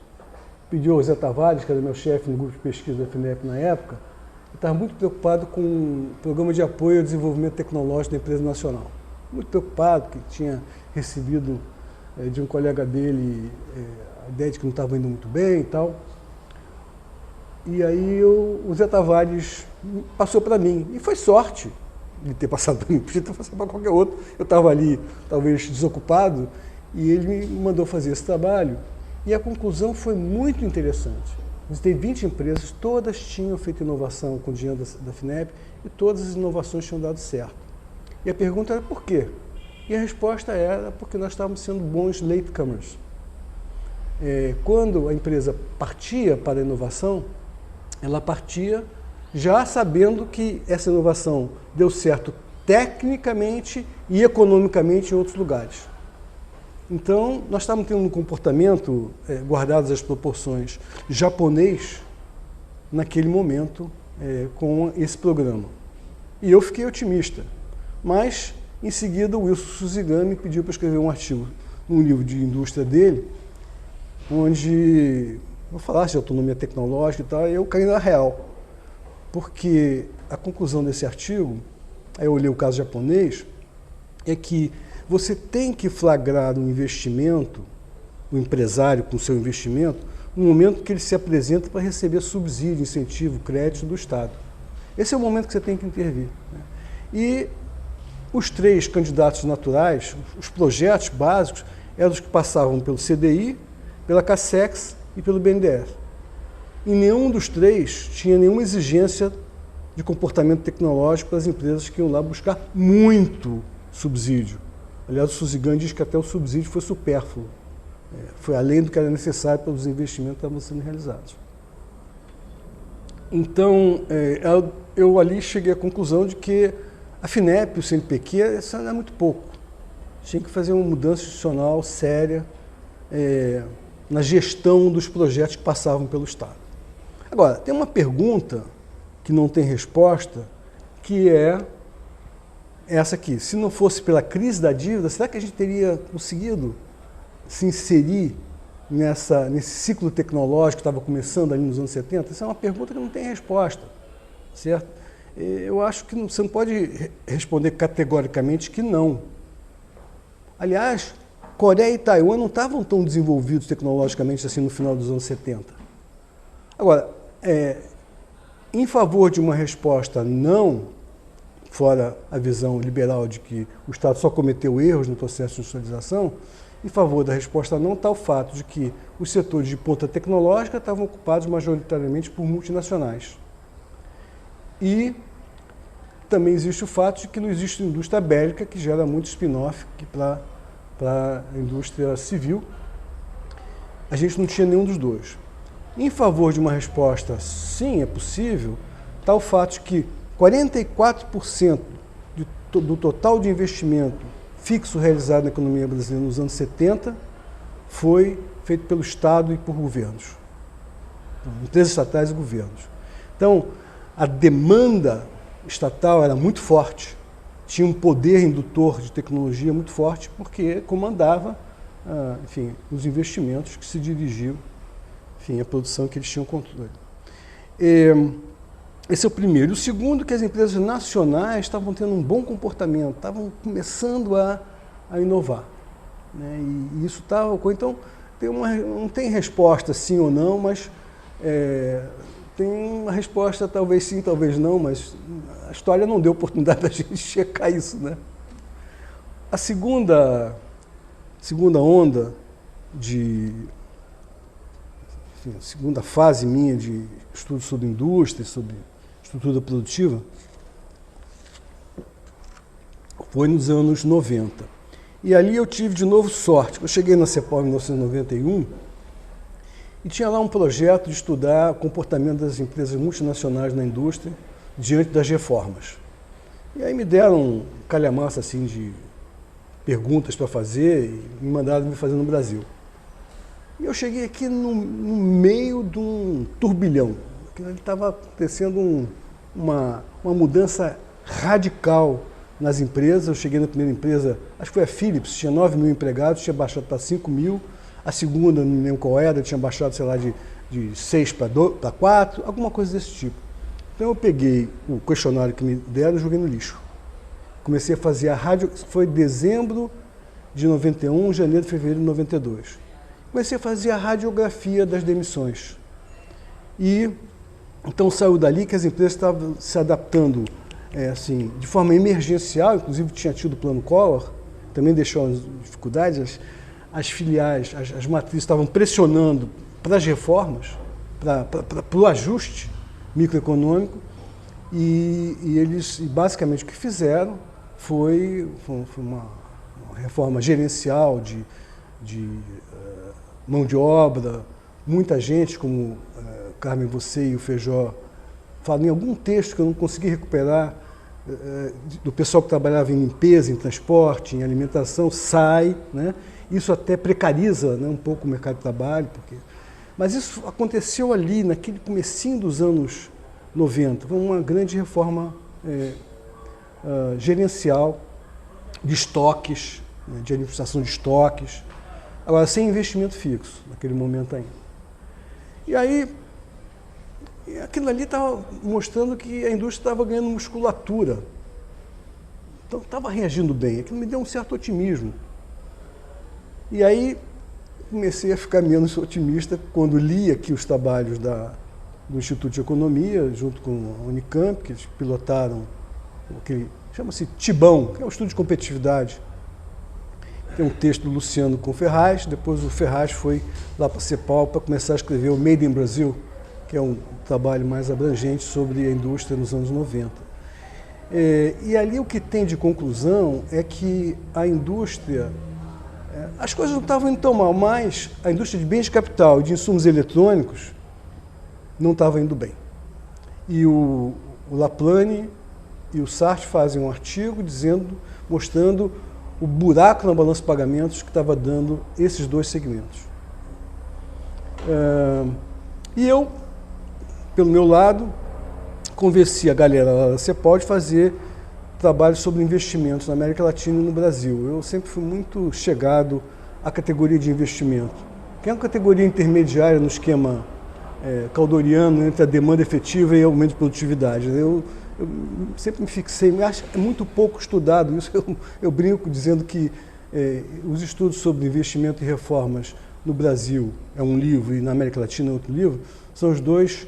pediu ao Zé Tavares, que era meu chefe no grupo de pesquisa da FINEP na época, eu estava muito preocupado com o programa de apoio ao desenvolvimento tecnológico da empresa nacional. Muito preocupado, que tinha recebido de um colega dele a ideia de que não estava indo muito bem e tal. E aí o Zé Tavares passou para mim, e foi sorte de ter passado para mim, podia ter passado para qualquer outro. Eu estava ali, talvez desocupado, e ele me mandou fazer esse trabalho, e a conclusão foi muito interessante. Visitei 20 empresas, todas tinham feito inovação com o dinheiro da FINEP, e todas as inovações tinham dado certo. E a pergunta era por quê? E a resposta era porque nós estávamos sendo bons latecomers. Quando a empresa partia para a inovação, ela partia já sabendo que essa inovação deu certo tecnicamente e economicamente em outros lugares. Então, nós estávamos tendo um comportamento, guardadas as proporções, japonês, naquele momento, com esse programa. E eu fiquei otimista. Mas, em seguida, o Wilson Suzigami pediu para escrever um artigo num livro de indústria dele, onde eu falasse de autonomia tecnológica e tal, e eu caí na real. Porque a conclusão desse artigo, aí eu olhei o caso japonês, é que você tem que flagrar um investimento, o empresário com o seu investimento, no momento que ele se apresenta para receber subsídio, incentivo, crédito do Estado. Esse é o momento que você tem que intervir, né? E os três candidatos naturais, os projetos básicos, eram os que passavam pelo CDI, pela CACEX e pelo BNDES. E nenhum dos três tinha nenhuma exigência de comportamento tecnológico para as empresas que iam lá buscar muito subsídio. Aliás, o Suzigami diz que até o subsídio foi supérfluo. Foi além do que era necessário para os investimentos que estavam sendo realizados. Então, eu ali cheguei à conclusão de que a FINEP e o CNPq, isso era muito pouco. Tinha que fazer uma mudança institucional séria na gestão dos projetos que passavam pelo Estado. Agora, tem uma pergunta que não tem resposta, que é essa aqui. Se não fosse pela crise da dívida, será que a gente teria conseguido se inserir nesse ciclo tecnológico que estava começando ali nos anos 70? Essa é uma pergunta que não tem resposta, certo? Eu acho que você não pode responder categoricamente que não. Aliás, Coreia e Taiwan não estavam tão desenvolvidos tecnologicamente assim no final dos anos 70. Agora, em favor de uma resposta não, fora a visão liberal de que o Estado só cometeu erros no processo de industrialização, em favor da resposta não está o fato de que os setores de ponta tecnológica estavam ocupados majoritariamente por multinacionais. E também existe o fato de que não existe indústria bélica, que gera muito spin-off para a indústria civil. A gente não tinha nenhum dos dois. Em favor de uma resposta sim, é possível, está o fato de que 44% do total de investimento fixo realizado na economia brasileira nos anos 70 foi feito pelo Estado e por governos, empresas estatais e governos. Então, a demanda estatal era muito forte, tinha um poder indutor de tecnologia muito forte, porque comandava, enfim, os investimentos que se dirigiam, enfim, a produção que eles tinham controle. Esse é o primeiro. O segundo, que as empresas nacionais estavam tendo um bom comportamento, estavam começando a inovar, né? E isso estava ocorrendo. Então, não tem resposta sim ou não, mas tem uma resposta talvez sim, talvez não, mas a história não deu oportunidade da gente checar isso, né? A segunda onda segunda fase minha de estudo sobre indústria, sobre estrutura produtiva, foi nos anos 90. E ali eu tive de novo sorte. Eu cheguei na CEPAL em 1991 e tinha lá um projeto de estudar o comportamento das empresas multinacionais na indústria diante das reformas. E aí me deram um calhamaço assim de perguntas para fazer e me mandaram me fazer no Brasil. E eu cheguei aqui no meio de um turbilhão. Estava acontecendo uma mudança radical nas empresas. Eu cheguei na primeira empresa, acho que foi a Philips, tinha 9 mil empregados, tinha baixado para 5 mil. A segunda, não lembro qual era, tinha baixado, sei lá, de 6 para 4, alguma coisa desse tipo. Então eu peguei o questionário que me deram e joguei no lixo. Comecei a fazer a rádio, foi dezembro de 91, janeiro, fevereiro de 92. Comecei a fazer a radiografia das demissões. E então saiu dali que as empresas estavam se adaptando assim, de forma emergencial, inclusive tinha tido o plano Collor, também deixou as dificuldades, as filiais, as matrizes estavam pressionando para as reformas, para o ajuste microeconômico, e eles, basicamente, o que fizeram foi uma reforma gerencial de mão de obra. Muita gente, como Carmen, você e o Feijó, falam em algum texto que eu não consegui recuperar, do pessoal que trabalhava em limpeza, em transporte, em alimentação, sai, né? Isso até precariza, né, um pouco o mercado de trabalho, mas isso aconteceu ali, naquele comecinho dos anos 90, foi uma grande reforma gerencial de estoques, né, de administração de estoques, agora sem investimento fixo, naquele momento ainda. E aí, aquilo ali estava mostrando que a indústria estava ganhando musculatura, então estava reagindo bem, aquilo me deu um certo otimismo. E aí comecei a ficar menos otimista quando li aqui os trabalhos do Instituto de Economia, junto com a Unicamp, que eles pilotaram o que chama-se TIBão, que é um estudo de competitividade. Tem um texto do Luciano com o Ferraz, depois o Ferraz foi lá para a CEPAL para começar a escrever o Made in Brazil, que é um trabalho mais abrangente sobre a indústria nos anos 90. E ali o que tem de conclusão é que a indústria, as coisas não estavam indo tão mal, mas a indústria de bens de capital e de insumos eletrônicos não estava indo bem. E o Laplane e o Sartre fazem um artigo mostrando o buraco na balança de pagamentos que estava dando esses dois segmentos. E eu, pelo meu lado, convenci a galera lá da CEPAL de fazer trabalho sobre investimentos na América Latina e no Brasil. Eu sempre fui muito chegado à categoria de investimento, que é uma categoria intermediária no esquema caldoriano entre a demanda efetiva e o aumento de produtividade. Eu sempre me fixei, acho que é muito pouco estudado isso. Eu brinco dizendo que os estudos sobre investimento e reformas no Brasil é um livro e na América Latina é outro livro, são os dois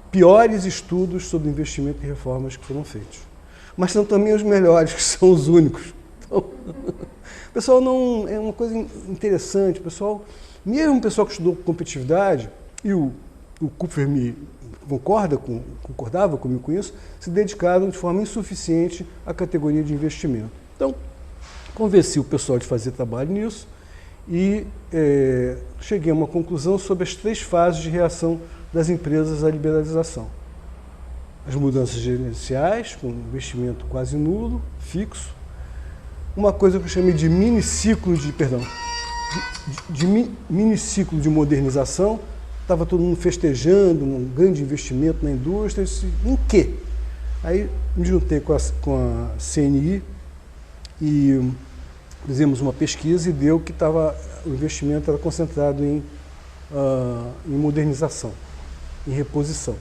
piores estudos sobre investimento e reformas que foram feitos. Mas são também os melhores, que são os únicos. Então, o pessoal não... É uma coisa interessante, mesmo o pessoal que estudou competitividade, e o Kupfer concordava comigo com isso, se dedicaram de forma insuficiente à categoria de investimento. Então, convenci o pessoal de fazer trabalho nisso e cheguei a uma conclusão sobre as 3 fases de reação das empresas à liberalização. As mudanças gerenciais, com investimento quase nulo, fixo. Uma coisa que eu chamei de miniciclo miniciclo de modernização. Estava todo mundo festejando um grande investimento na indústria. Eu disse, em quê? Aí me juntei com a CNI e fizemos uma pesquisa e deu que o investimento era concentrado em modernização, em reposição,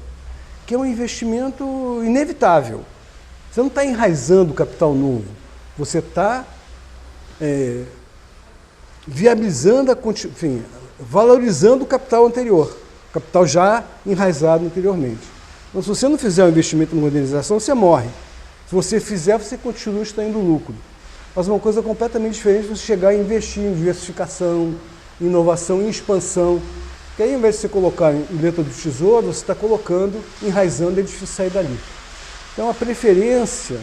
que é um investimento inevitável. Você não está enraizando capital novo, você está viabilizando, valorizando o capital anterior, capital já enraizado anteriormente. Então, se você não fizer um investimento em modernização, você morre. Se você fizer, você continua extraindo lucro. Mas uma coisa completamente diferente é você chegar e investir em diversificação, em inovação, em expansão. Porque aí, ao invés de você colocar em letra do tesouro, você está colocando, enraizando, é difícil sair dali. Então, a preferência,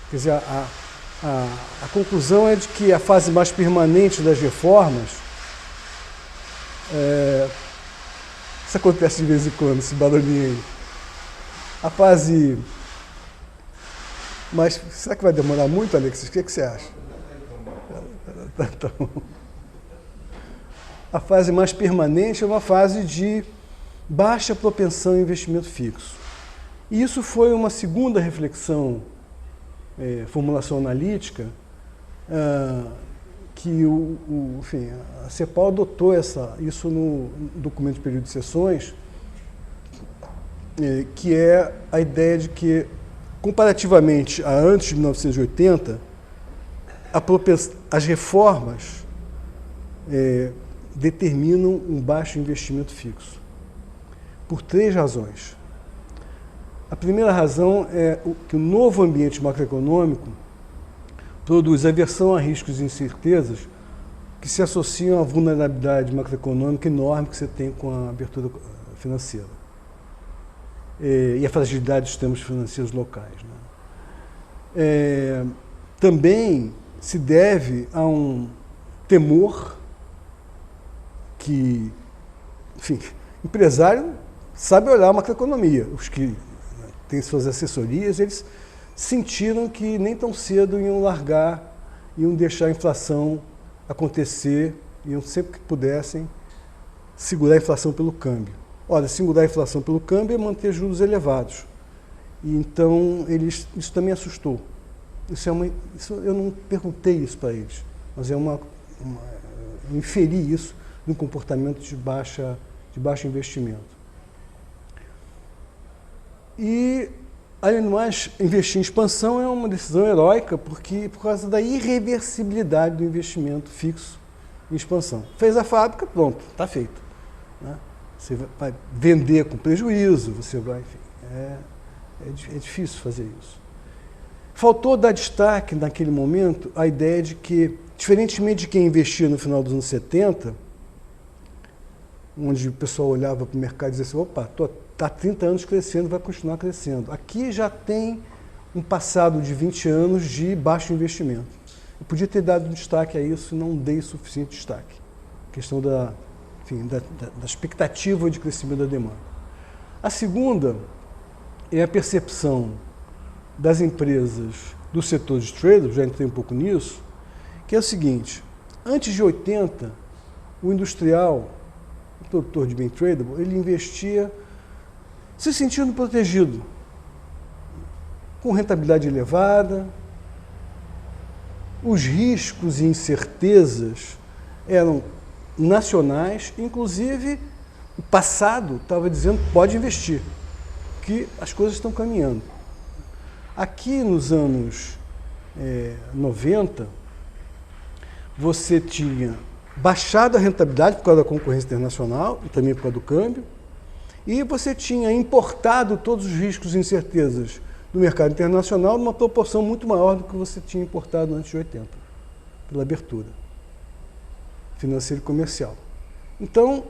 quer dizer, a conclusão é de que a fase mais permanente das reformas, isso acontece de vez em quando, esse barulhinho aí. A fase... Mas será que vai demorar muito, Alexis? O que você acha? Tá bom. a fase mais permanente é uma fase de baixa propensão em investimento fixo. E isso foi uma segunda reflexão, formulação analítica, que enfim, a CEPAL adotou isso no documento de período de sessões, que é a ideia de que, comparativamente a antes de 1980, as reformas determinam um baixo investimento fixo, por 3 razões. A primeira razão é que o novo ambiente macroeconômico produz aversão a riscos e incertezas que se associam à vulnerabilidade macroeconômica enorme que você tem com a abertura financeira e a fragilidade dos sistemas financeiros locais, né? Também se deve a um temor que, enfim, empresário sabe olhar a macroeconomia. Os que têm suas assessorias, eles sentiram que nem tão cedo iam largar, iam deixar a inflação acontecer, iam sempre que pudessem segurar a inflação pelo câmbio. Ora, segurar a inflação pelo câmbio é manter juros elevados. E então, isso também assustou. Eu não perguntei isso para eles, mas eu inferi isso de um comportamento de baixo investimento. E, além do mais, investir em expansão é uma decisão heróica por causa da irreversibilidade do investimento fixo em expansão. Fez a fábrica, pronto, está feito, né? Você vai vender com prejuízo, você vai, enfim, é difícil fazer isso. Faltou dar destaque, naquele momento, à ideia de que, diferentemente de quem investia no final dos anos 70, onde o pessoal olhava para o mercado e dizia assim, opa, está há 30 anos crescendo, vai continuar crescendo. Aqui já tem um passado de 20 anos de baixo investimento. Eu podia ter dado destaque a isso e não dei suficiente destaque. A questão da expectativa de crescimento da demanda. A segunda é a percepção das empresas do setor de trade, já entrei um pouco nisso, que é o seguinte: antes de 80, o industrial, o produtor de bem tradable, ele investia se sentindo protegido, com rentabilidade elevada, os riscos e incertezas eram nacionais, inclusive o passado estava dizendo pode investir, que as coisas estão caminhando. Aqui nos anos 90, você tinha baixado a rentabilidade por causa da concorrência internacional e também por causa do câmbio, e você tinha importado todos os riscos e incertezas do mercado internacional numa proporção muito maior do que você tinha importado antes de 80, pela abertura financeira e comercial. Então,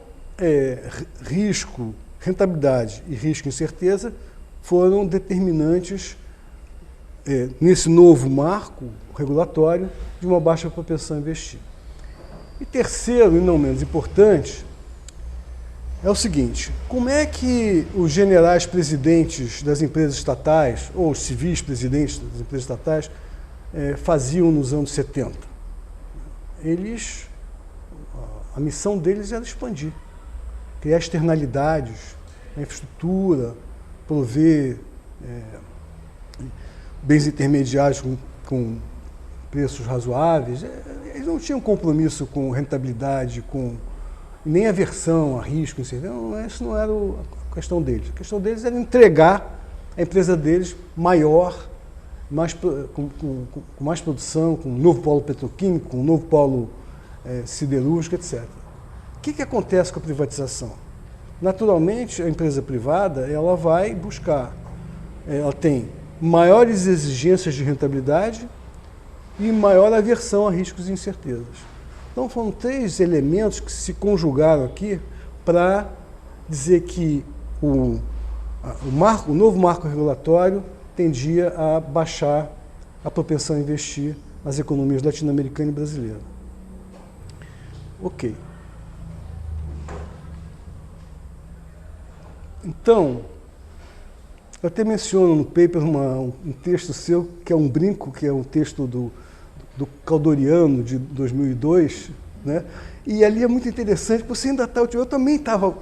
risco, rentabilidade e risco e incerteza foram determinantes nesse novo marco regulatório de uma baixa propensão a investir. E terceiro, e não menos importante, é o seguinte: como é que os generais presidentes das empresas estatais, ou os civis presidentes das empresas estatais, faziam nos anos 70? A missão deles era expandir, criar externalidades, a infraestrutura, prover bens intermediários com preços razoáveis. Eles não tinham compromisso com rentabilidade, nem aversão a risco. Isso não era a questão deles. A questão deles era entregar a empresa deles maior, com mais produção, com um novo polo petroquímico, com um novo polo siderúrgico, etc. O que acontece com a privatização? Naturalmente, a empresa privada ela vai buscar, ela tem maiores exigências de rentabilidade e maior aversão a riscos e incertezas. Então, foram 3 elementos que se conjugaram aqui para dizer que o novo marco regulatório tendia a baixar a propensão a investir nas economias latino-americana e brasileira. Ok. Então, eu até menciono no paper um texto seu, que é um brinco, que é um texto do Caldoriano, de 2002, né? E ali é muito interessante, porque você ainda está... Eu também estava...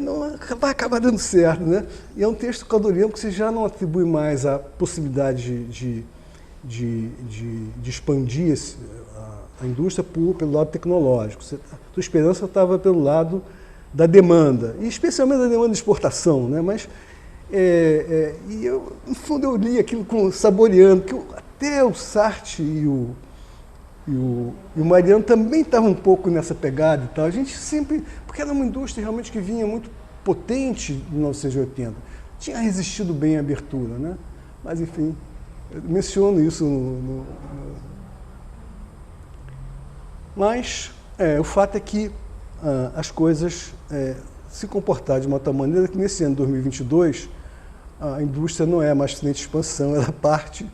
não, vai acabar dando certo, né? E é um texto caldoriano que você já não atribui mais a possibilidade de expandir a indústria pelo lado tecnológico. A sua esperança estava pelo lado da demanda, e especialmente da demanda de exportação, né? Mas, e eu, no fundo, eu li aquilo saboreando, que até o Sartre e o Mariano também estavam um pouco nessa pegada e tal. A gente sempre... Porque era uma indústria realmente que vinha muito potente em 1980. Tinha resistido bem à abertura, né? Mas, enfim, eu menciono isso Mas o fato é que as coisas se comportaram de uma tal maneira que nesse ano de 2022 a indústria não é mais frente de expansão, ela é parte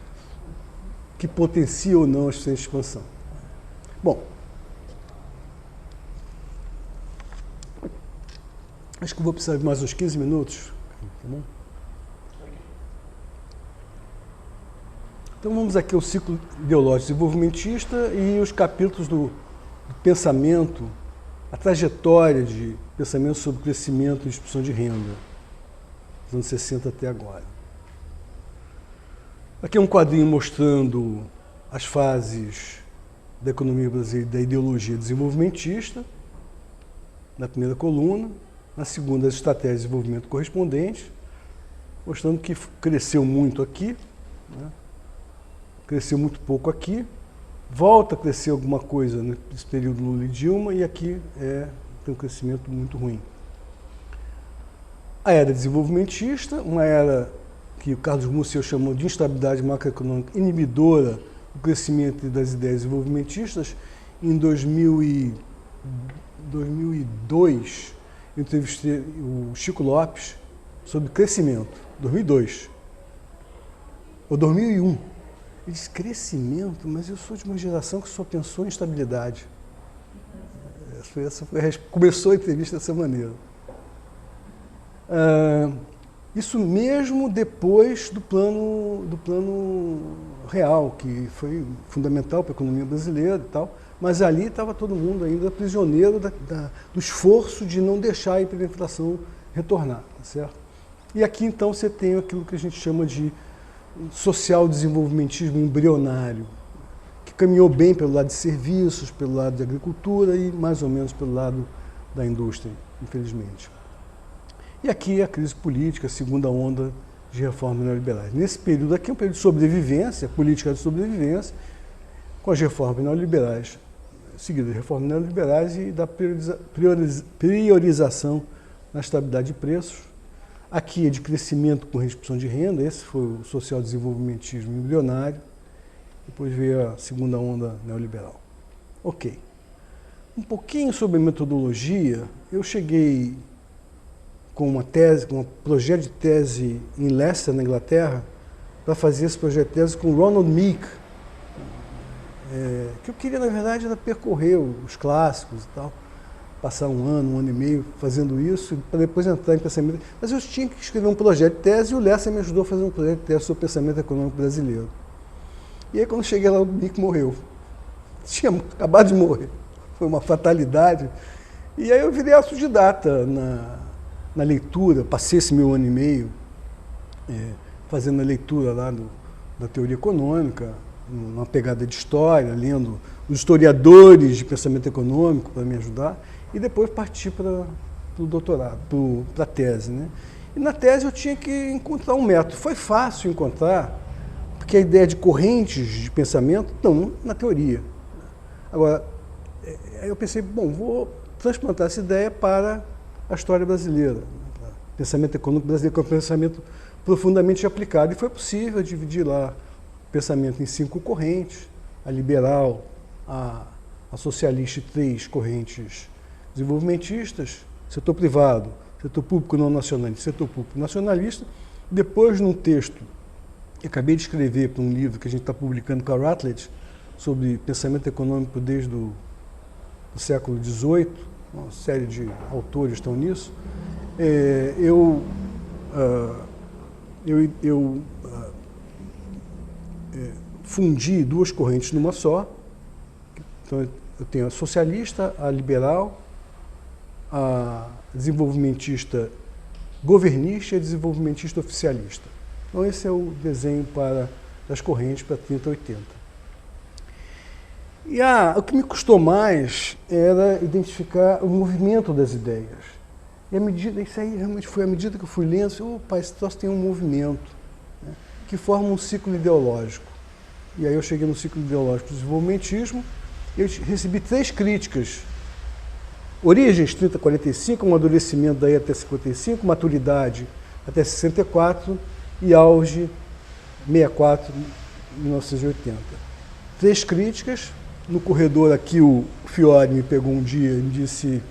que potencia ou não as frentes de expansão. Bom, acho que vou precisar de mais uns 15 minutos. Tá bom? Então vamos aqui ao ciclo ideológico desenvolvimentista e os capítulos do pensamento, a trajetória de pensamento sobre crescimento e distribuição de renda, dos anos 60 até agora. Aqui é um quadrinho mostrando as fases da economia brasileira e da ideologia desenvolvimentista, na primeira coluna, na segunda as estratégias de desenvolvimento correspondentes, mostrando que cresceu muito aqui, né? Cresceu muito pouco aqui, volta a crescer alguma coisa nesse período Lula e Dilma, e aqui tem um crescimento muito ruim. A era desenvolvimentista, uma era que o Carlos Mussel chamou de instabilidade macroeconômica inibidora do crescimento das ideias desenvolvimentistas. Em 2002, eu entrevistei o Chico Lopes sobre crescimento, 2002, ou 2001. Ele disse, crescimento? Mas eu sou de uma geração que só pensou em estabilidade. Começou a entrevista dessa maneira. Isso mesmo depois do plano real, que foi fundamental para a economia brasileira e tal, mas ali estava todo mundo ainda prisioneiro do esforço de não deixar a hiperinflação retornar, tá certo? E aqui então você tem aquilo que a gente chama de social-desenvolvimentismo embrionário, que caminhou bem pelo lado de serviços, pelo lado de agricultura e mais ou menos pelo lado da indústria, infelizmente. E aqui a crise política, a segunda onda de reformas neoliberais. Nesse período aqui é um período de sobrevivência, política de sobrevivência, com as reformas neoliberais, seguidas de reformas neoliberais e da priorização na estabilidade de preços. Aqui é de crescimento com redistribuição de renda, esse foi o social-desenvolvimentismo embrionário, depois veio a segunda onda neoliberal. Ok. Um pouquinho sobre metodologia, eu cheguei com uma projeto de tese em Leicester, na Inglaterra, para fazer esse projeto de tese com Ronald Meek, que eu queria, na verdade, era percorrer os clássicos e tal, passar um ano e meio fazendo isso, para depois entrar em pensamento. Mas eu tinha que escrever um projeto de tese e o Leicester me ajudou a fazer um projeto de tese sobre o pensamento econômico brasileiro. E aí, quando cheguei lá, o Meek morreu. Tinha acabado de morrer. Foi uma fatalidade. E aí eu virei autodidata na leitura, passei esse meu ano e meio fazendo a leitura lá da teoria econômica, uma pegada de história, lendo os historiadores de pensamento econômico para me ajudar, e depois parti para o doutorado, para a tese, né? E na tese eu tinha que encontrar um método. Foi fácil encontrar, porque a ideia de correntes de pensamento estão na teoria. Agora, aí eu pensei, bom, vou transplantar essa ideia para a história brasileira, o pensamento econômico brasileiro, que é um pensamento profundamente aplicado. E foi possível dividir lá o pensamento em 5 correntes, a liberal, a socialista e 3 correntes desenvolvimentistas, setor privado, setor público não nacionalista, setor público nacionalista. Depois, num texto que acabei de escrever para um livro que a gente está publicando com a Routledge, sobre pensamento econômico desde o século XVIII, uma série de autores estão nisso, eu fundi 2 correntes numa só. Então, eu tenho a socialista, a liberal, a desenvolvimentista governista e a desenvolvimentista oficialista. Então esse é o desenho das correntes para 3080. E o que me custou mais era identificar o movimento das ideias. E isso aí realmente foi à medida que eu fui lendo, opa, esse troço tem um movimento, né, que forma um ciclo ideológico. E aí eu cheguei no ciclo ideológico do desenvolvimentismo, e eu recebi 3 críticas. Origens, 30-45, amadurecimento daí até 55, maturidade até 64 e auge, 64, 1980. 3 críticas. No corredor aqui o Fiore me pegou um dia e me disse,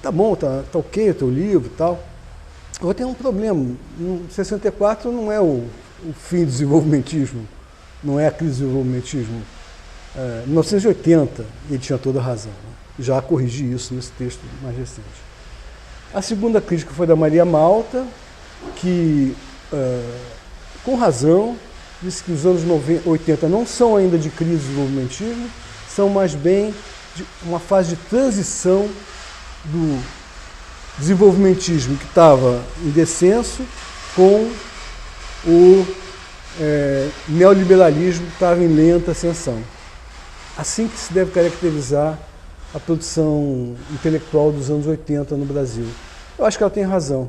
tá bom, tá ok o teu livro e tal. Eu tenho um problema, 64 não é o fim do desenvolvimentismo, não é a crise do desenvolvimentismo. 1980, ele tinha toda a razão, né? Já corrigi isso nesse texto mais recente. A segunda crítica foi da Maria Malta, que, com razão, disse que os anos 80 não são ainda de crise do desenvolvimentismo, são mais bem de uma fase de transição do desenvolvimentismo que estava em descenso com o neoliberalismo que estava em lenta ascensão. Assim que se deve caracterizar a produção intelectual dos anos 80 no Brasil. Eu acho que ela tem razão.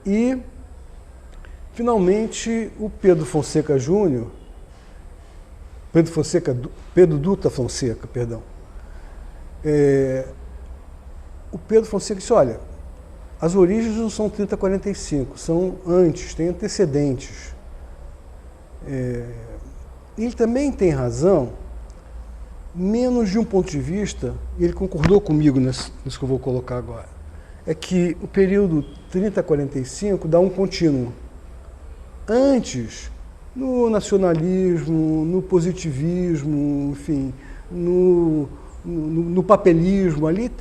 E, finalmente, o Pedro Fonseca Júnior, Pedro Dutra Fonseca, perdão. O Pedro Fonseca disse, olha, as origens não são 30-45, são antes, tem antecedentes. Ele também tem razão, menos de um ponto de vista, e ele concordou comigo nisso que eu vou colocar agora, é que o período 30-45 dá um contínuo. Antes, no nacionalismo, no positivismo, enfim, no papelismo, ali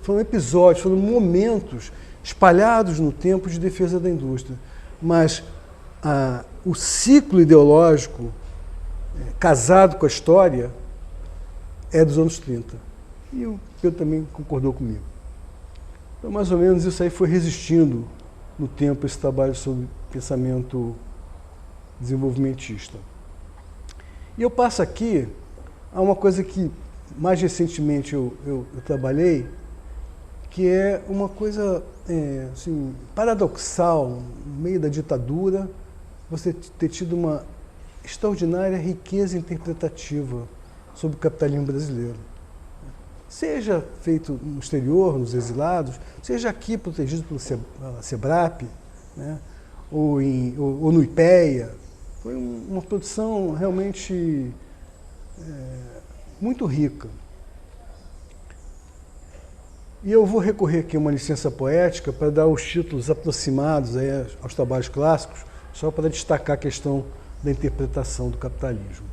foram episódios, foram momentos espalhados no tempo de defesa da indústria. Mas o ciclo ideológico casado com a história é dos anos 30. E o Pedro também concordou comigo. Então, mais ou menos, isso aí foi resistindo no tempo, esse trabalho sobre pensamento desenvolvimentista. E eu passo aqui a uma coisa que mais recentemente eu trabalhei, que é uma coisa assim, paradoxal, no meio da ditadura, você ter tido uma extraordinária riqueza interpretativa sobre o capitalismo brasileiro. Seja feito no exterior, nos exilados, seja aqui protegido pelo SEBRAP, né, ou no IPEA. Foi uma produção realmente muito rica. E eu vou recorrer aqui a uma licença poética para dar os títulos aproximados aí aos trabalhos clássicos, só para destacar a questão da interpretação do capitalismo.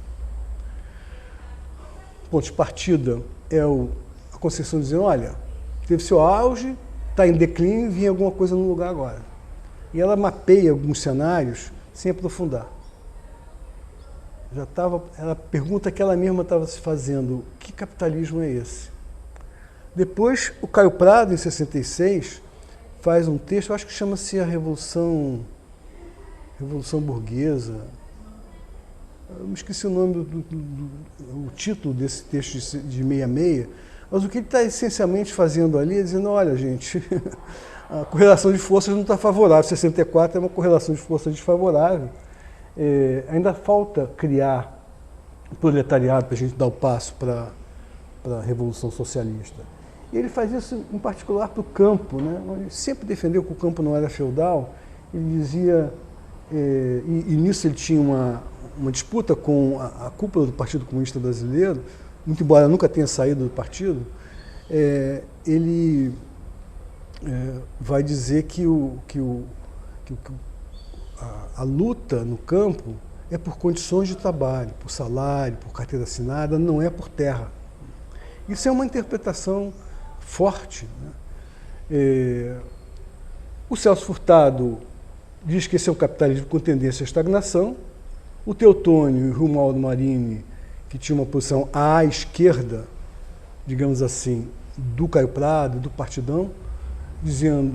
O ponto de partida é a Conceição dizendo, olha, teve seu auge, está em declínio e vinha alguma coisa no lugar agora. E ela mapeia alguns cenários sem aprofundar. Ela pergunta que ela mesma estava se fazendo, que capitalismo é esse? Depois, o Caio Prado, em 66, faz um texto, eu acho que chama-se A Revolução Burguesa. Eu me esqueci o nome o título desse texto de 66, mas o que ele está essencialmente fazendo ali é dizendo, olha, gente, a correlação de forças não está favorável, 64 é uma correlação de forças desfavorável. Ainda falta criar o proletariado para a gente dar o passo para a Revolução Socialista. E ele faz isso em particular para o campo, né? Ele sempre defendeu que o campo não era feudal, ele dizia, e nisso ele tinha uma disputa com a cúpula do Partido Comunista Brasileiro, muito embora nunca tenha saído do partido, ele vai dizer que a luta no campo é por condições de trabalho, por salário, por carteira assinada, não é por terra. Isso é uma interpretação forte, né? O Celso Furtado diz que esse é um capitalismo com tendência à estagnação, O Teotônio e o Romualdo Marini, que tinha uma posição à esquerda, digamos assim, do Caio Prado, do Partidão,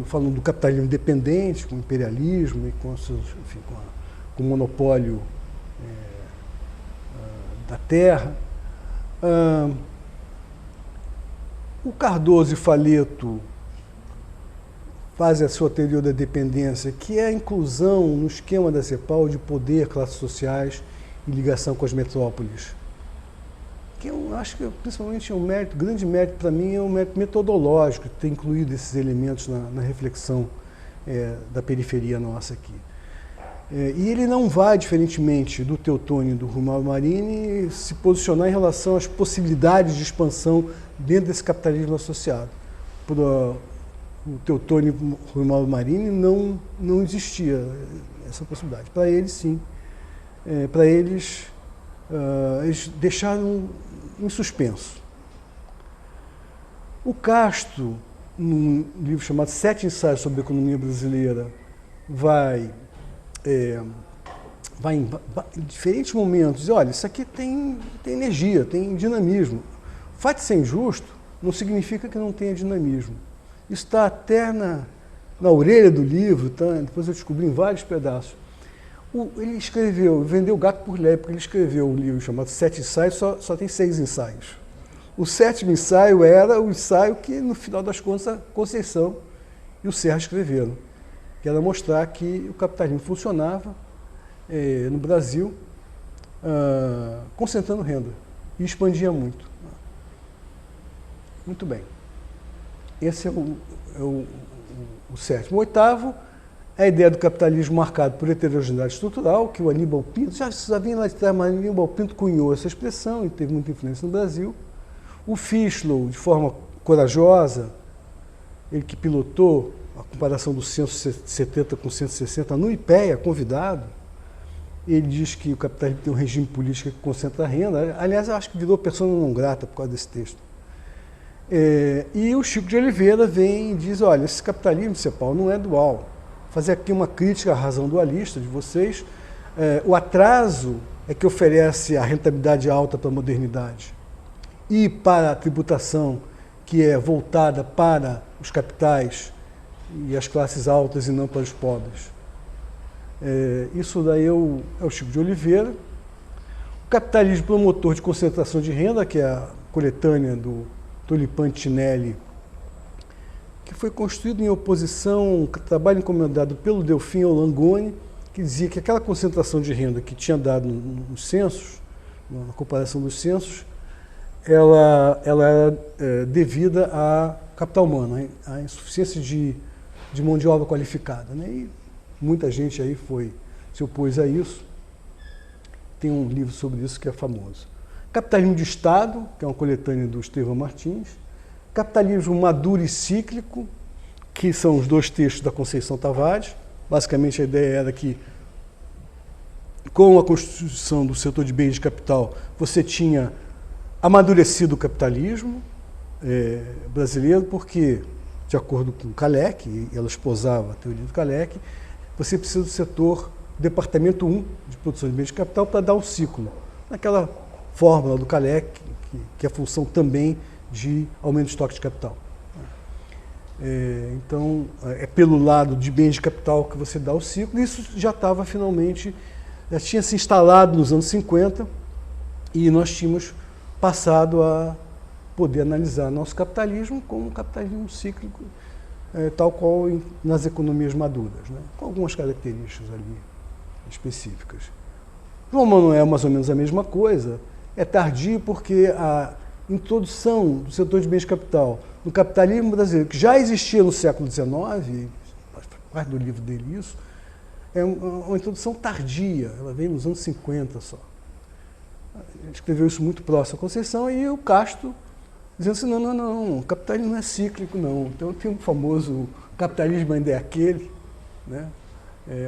falando do capitalismo dependente, com o imperialismo e com, enfim, com o monopólio da terra. O Cardoso e Faleto fazem a sua teoria da dependência, que é a inclusão no esquema da CEPAL de poder, classes sociais e ligação com as metrópoles. Que eu acho que principalmente grande mérito para mim é um mérito metodológico, ter incluído esses elementos na reflexão da periferia nossa aqui. E ele não vai, diferentemente do Teotônio e do Romualdo Marini, se posicionar em relação às possibilidades de expansão dentro desse capitalismo associado. O Teotônio e o Romualdo Marini não existia essa possibilidade. Para eles, sim. Para eles deixaram em suspenso. O Castro, num livro chamado 7 Ensaios sobre a Economia Brasileira, vai em diferentes momentos dizer, olha, isso aqui tem energia, tem dinamismo. O fato de ser injusto não significa que não tenha dinamismo. Isso está até na orelha do livro, tá? Depois eu descobri em vários pedaços. Ele escreveu, vendeu o gato por lebre, porque ele escreveu um livro chamado 7 Ensaios, só tem 6 ensaios. O 7º ensaio era o ensaio que, no final das contas, a Conceição e o Serra escreveram, que era mostrar que o capitalismo funcionava no Brasil, concentrando renda, e expandia muito. Muito bem. Esse é o 7º. O 8º, a ideia do capitalismo marcado por heterogeneidade estrutural, que o Aníbal Pinto, já vinha lá de trás, mas o Aníbal Pinto cunhou essa expressão e teve muita influência no Brasil. O Fischler, de forma corajosa, ele que pilotou a comparação do censo 70 com o censo 60 no IPEA, convidado, ele diz que o capitalismo tem um regime político que concentra a renda. Aliás, eu acho que virou persona não grata por causa desse texto. E o Chico de Oliveira vem e diz, olha, esse capitalismo, CEPAL, não é dual. Fazer aqui uma crítica à razão dualista de vocês. O atraso é que oferece a rentabilidade alta para a modernidade e para a tributação que é voltada para os capitais e as classes altas e não para os pobres. Isso daí é o Chico de Oliveira. O capitalismo promotor de concentração de renda, que é a coletânea do Tulipan Tinelli, que foi construído em oposição a um trabalho encomendado pelo Delfim ao Langoni, que dizia que aquela concentração de renda que tinha dado nos censos, na comparação dos censos, ela era devida à capital humano, à insuficiência de mão de obra qualificada. Né? E muita gente aí se opôs a isso. Tem um livro sobre isso que é famoso. Capitalismo de Estado, que é uma coletânea do Estevão Martins. Capitalismo maduro e cíclico, que são os 2 textos da Conceição Tavares. Basicamente a ideia era que, com a constituição do setor de bens de capital, você tinha amadurecido o capitalismo brasileiro, porque, de acordo com Kalec, e ela esposava a teoria do Kalec, você precisa do setor, departamento 1 de produção de bens de capital, para dar o ciclo. Naquela fórmula do Kalec, que é a função também de aumento de estoque de capital. Então, é pelo lado de bens de capital que você dá o ciclo, e isso já estava finalmente, já tinha se instalado nos anos 50, e nós tínhamos passado a poder analisar nosso capitalismo como um capitalismo cíclico, tal qual nas economias maduras, né? Com algumas características ali específicas. João Manuel, mais ou menos a mesma coisa, é tardio porque a introdução do setor de bens de capital no capitalismo brasileiro, que já existia no século XIX, parte do livro dele isso, é uma introdução tardia, ela veio nos anos 50 só. Ele escreveu isso muito próximo à Conceição, e o Castro dizendo assim, não, o capitalismo não é cíclico, não. Então tem um famoso capitalismo ainda é aquele, né?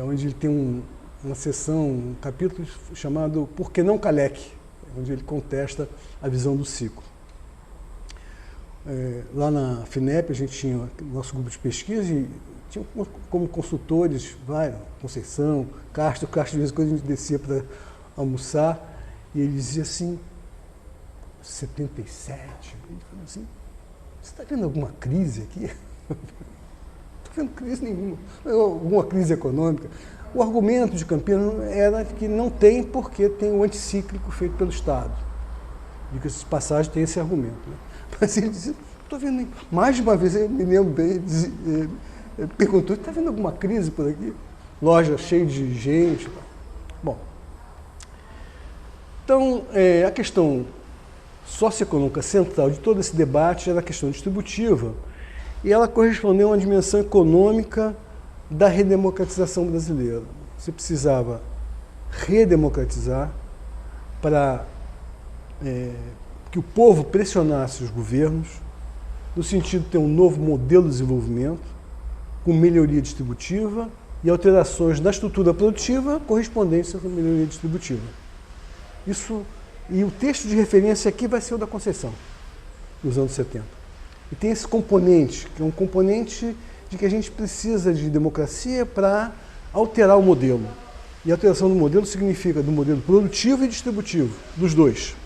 Onde ele tem uma seção, um capítulo chamado Por que não Kalec, onde ele contesta a visão do ciclo. Lá na FINEP a gente tinha nosso grupo de pesquisa e tinha como consultores, Conceição, Castro de vez em quando a gente descia para almoçar, e ele dizia assim, 77, ele falou assim, você está vendo alguma crise aqui? Não estou vendo crise nenhuma, alguma crise econômica. O argumento de Campinas era que não tem, porque tem o anticíclico feito pelo Estado. Diga-se de passagem, tem esse argumento. Né? Mas ele dizia, estou vendo, mais de uma vez, eu me lembro bem, ele perguntou, está vendo alguma crise por aqui? Loja cheia de gente. Bom, então, a questão socioeconômica central de todo esse debate era a questão distributiva, e ela correspondeu a uma dimensão econômica da redemocratização brasileira. Você precisava redemocratizar para que o povo pressionasse os governos, no sentido de ter um novo modelo de desenvolvimento, com melhoria distributiva e alterações na estrutura produtiva correspondentes a essa melhoria distributiva. Isso, e o texto de referência aqui vai ser o da Conceição, nos anos 70. E tem esse componente, que é um componente de que a gente precisa de democracia para alterar o modelo. E a alteração do modelo significa do modelo produtivo e distributivo, dos dois.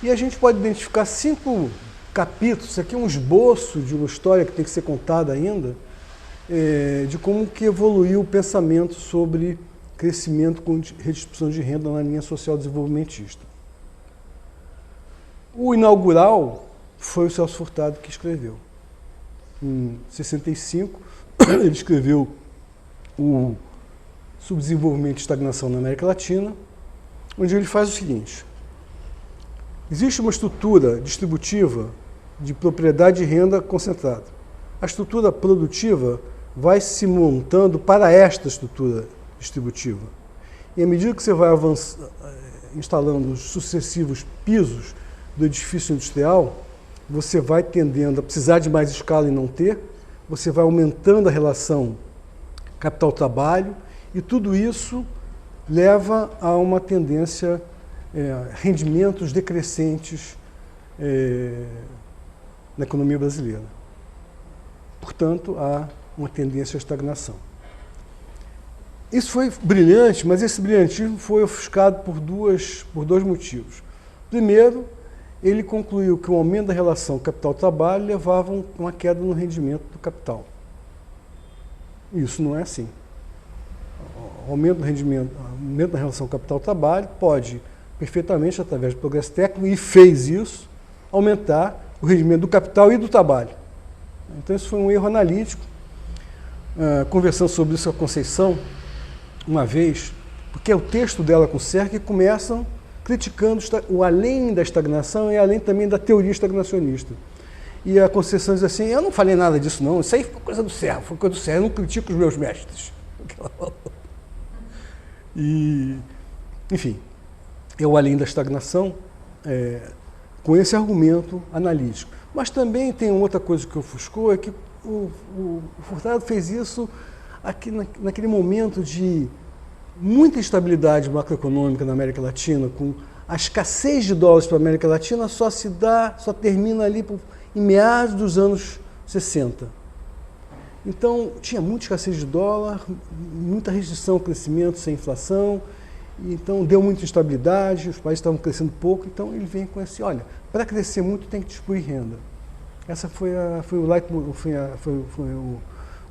E a gente pode identificar 5 capítulos, isso aqui é um esboço de uma história que tem que ser contada ainda, de como que evoluiu o pensamento sobre crescimento com redistribuição de renda na linha social desenvolvimentista. O inaugural foi o Celso Furtado que escreveu. Em 65, ele escreveu o Subdesenvolvimento e Estagnação na América Latina, onde ele faz o seguinte: existe uma estrutura distributiva de propriedade e renda concentrada. A estrutura produtiva vai se montando para esta estrutura distributiva. E à medida que você vai instalando os sucessivos pisos do edifício industrial, você vai tendendo a precisar de mais escala e não ter, você vai aumentando a relação capital-trabalho, e tudo isso leva a uma tendência, rendimentos decrescentes na economia brasileira. Portanto, há uma tendência à estagnação. Isso foi brilhante, mas esse brilhantismo foi ofuscado por dois motivos. Primeiro, ele concluiu que o aumento da relação capital-trabalho levava a uma queda no rendimento do capital. Isso não é assim. O aumento do rendimento, aumento da relação capital-trabalho pode perfeitamente, através do progresso técnico, e fez isso, aumentar o rendimento do capital e do trabalho. Então, isso foi um erro analítico. Conversando sobre isso com a Conceição, uma vez, porque é o texto dela com o Serra que começam criticando o além da estagnação e além também da teoria estagnacionista. E a Conceição diz assim, eu não falei nada disso não, isso aí foi coisa do Serra, eu não critico os meus mestres. E, enfim, é o além da estagnação com esse argumento analítico. Mas também tem outra coisa que ofuscou, é que o Furtado fez isso aqui naquele momento de muita instabilidade macroeconômica na América Latina, com a escassez de dólares para a América Latina só termina ali em meados dos anos 60. Então, tinha muita escassez de dólar, muita restrição ao crescimento sem inflação, então deu muita instabilidade, os países estavam crescendo pouco, então ele vem com esse, olha, para crescer muito tem que distribuir renda. Essa foi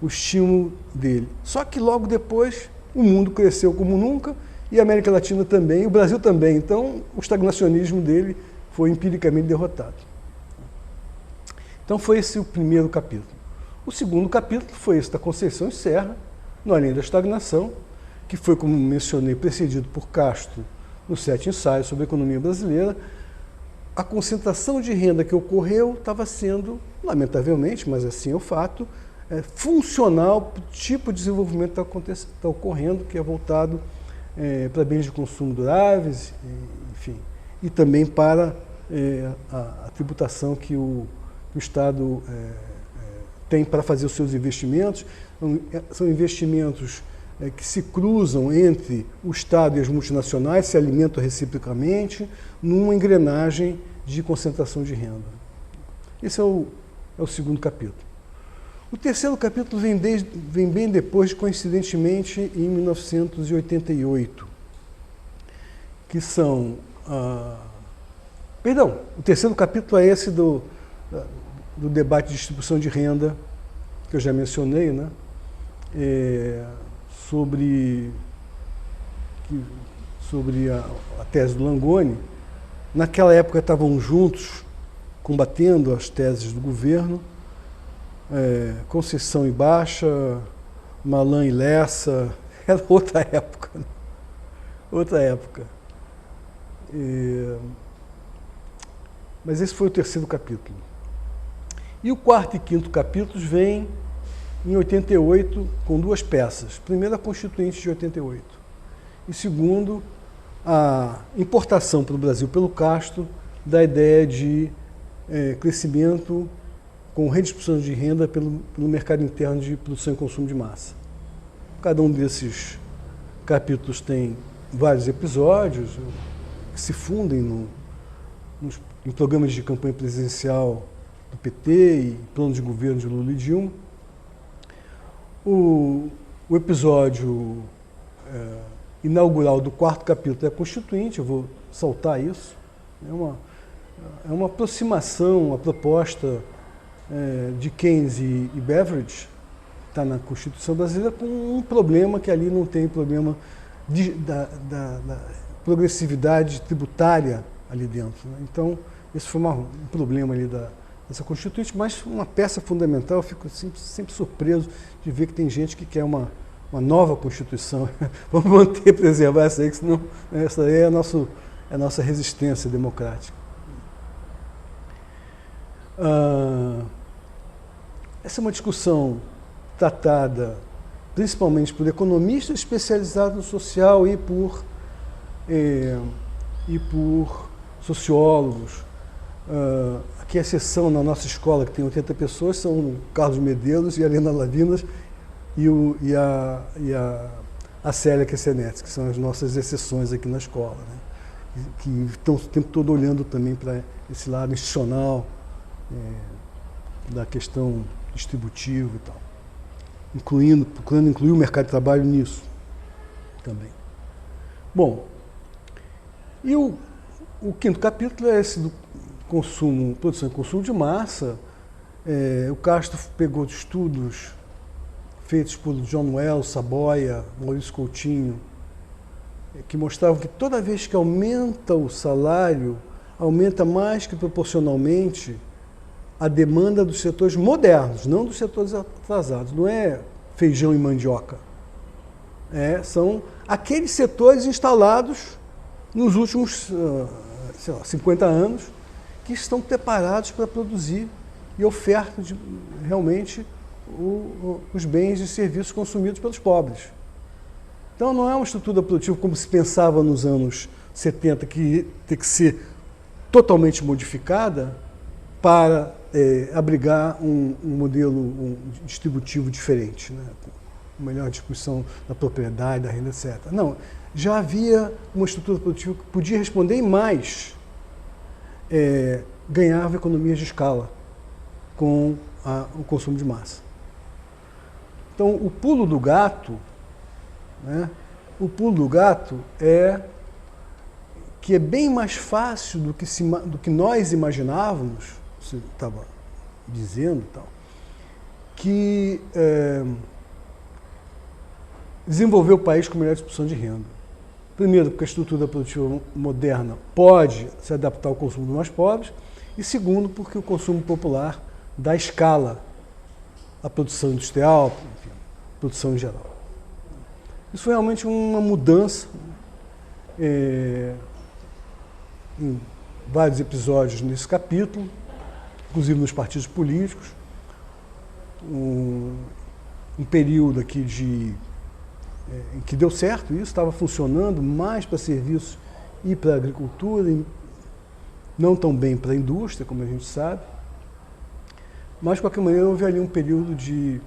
o estímulo dele. Só que logo depois o mundo cresceu como nunca e a América Latina também, e o Brasil também. Então o estagnacionismo dele foi empiricamente derrotado. Então foi esse o primeiro capítulo. O segundo capítulo foi esse da Conceição e Serra, no Além da Estagnação, que foi, como mencionei, precedido por Castro nos 7 ensaios sobre a economia brasileira. A concentração de renda que ocorreu estava sendo, lamentavelmente, mas assim é o fato, funcional para o tipo de desenvolvimento que está ocorrendo, que é voltado para bens de consumo duráveis, enfim, e também para a tributação que o Estado tem para fazer os seus investimentos. São investimentos que se cruzam entre o Estado e as multinacionais, se alimentam reciprocamente, numa engrenagem de concentração de renda. Esse é o segundo capítulo. O terceiro capítulo vem bem depois, coincidentemente, em 1988, que são... Perdão, o terceiro capítulo é esse do debate de distribuição de renda, que eu já mencionei, né? Sobre a tese do Langoni. Naquela época estavam juntos, combatendo as teses do governo, Conceição e Baixa, Malan e Lessa, era outra época. Né? Outra época. Mas esse foi o terceiro capítulo. E o quarto e quinto capítulos vêm em 88 com duas peças. Primeiro, a Constituinte de 88. E segundo, a importação para o Brasil pelo Castro da ideia de crescimento com redistribuição de renda pelo mercado interno de produção e consumo de massa. Cada um desses capítulos tem vários episódios que se fundem em programas de campanha presidencial do PT e plano de governo de Lula e Dilma. O episódio inaugural do quarto capítulo é a Constituinte, eu vou saltar isso. É uma aproximação, uma proposta de Keynes e Beveridge, está na Constituição brasileira, com um problema que ali não tem problema da progressividade tributária ali dentro. Né? Então, esse foi um problema ali dessa Constituinte, mas uma peça fundamental. Eu fico sempre surpreso de ver que tem gente que quer uma nova Constituição. Vamos manter, preservar essa aí, que senão essa aí é a nossa resistência democrática. Essa é uma discussão tratada principalmente por economistas especializados no social e por sociólogos. Aqui a exceção na nossa escola, que tem 80 pessoas, são o Carlos Medeiros e a Helena Lavinas e a Célia Quessenetti, que são as nossas exceções aqui na escola, né? Que estão o tempo todo olhando também para esse lado institucional, da questão distributiva e tal, procurando incluir o mercado de trabalho nisso também. Bom, e o quinto capítulo é esse do produção e consumo de massa. O Castro pegou de estudos feitos por John Wells, Saboia, Maurício Coutinho, que mostravam que toda vez que aumenta o salário, aumenta mais que proporcionalmente a demanda dos setores modernos, não dos setores atrasados. Não é feijão e mandioca. São aqueles setores instalados nos últimos 50 anos que estão preparados para produzir e ofertam realmente os bens e serviços consumidos pelos pobres. Então não é uma estrutura produtiva como se pensava nos anos 70, que tem que ser totalmente modificada para abrigar um modelo distributivo diferente, né? Com melhor distribuição da propriedade, da renda, etc. Não, já havia uma estrutura produtiva que podia responder e mais, ganhava economias de escala com o consumo de massa. Então, o pulo do gato, né? O pulo do gato é que é bem mais fácil do que nós imaginávamos, você estava dizendo, tal, que desenvolver o país com melhor distribuição de renda. Primeiro, porque a estrutura produtiva moderna pode se adaptar ao consumo dos mais pobres, e segundo, porque o consumo popular dá escala à produção industrial, enfim, produção em geral. Isso foi realmente uma mudança em vários episódios nesse capítulo, inclusive nos partidos políticos, um período aqui em que deu certo isso, estava funcionando mais para serviços e para a agricultura, e não tão bem para a indústria, como a gente sabe, mas, de qualquer maneira, houve ali um período de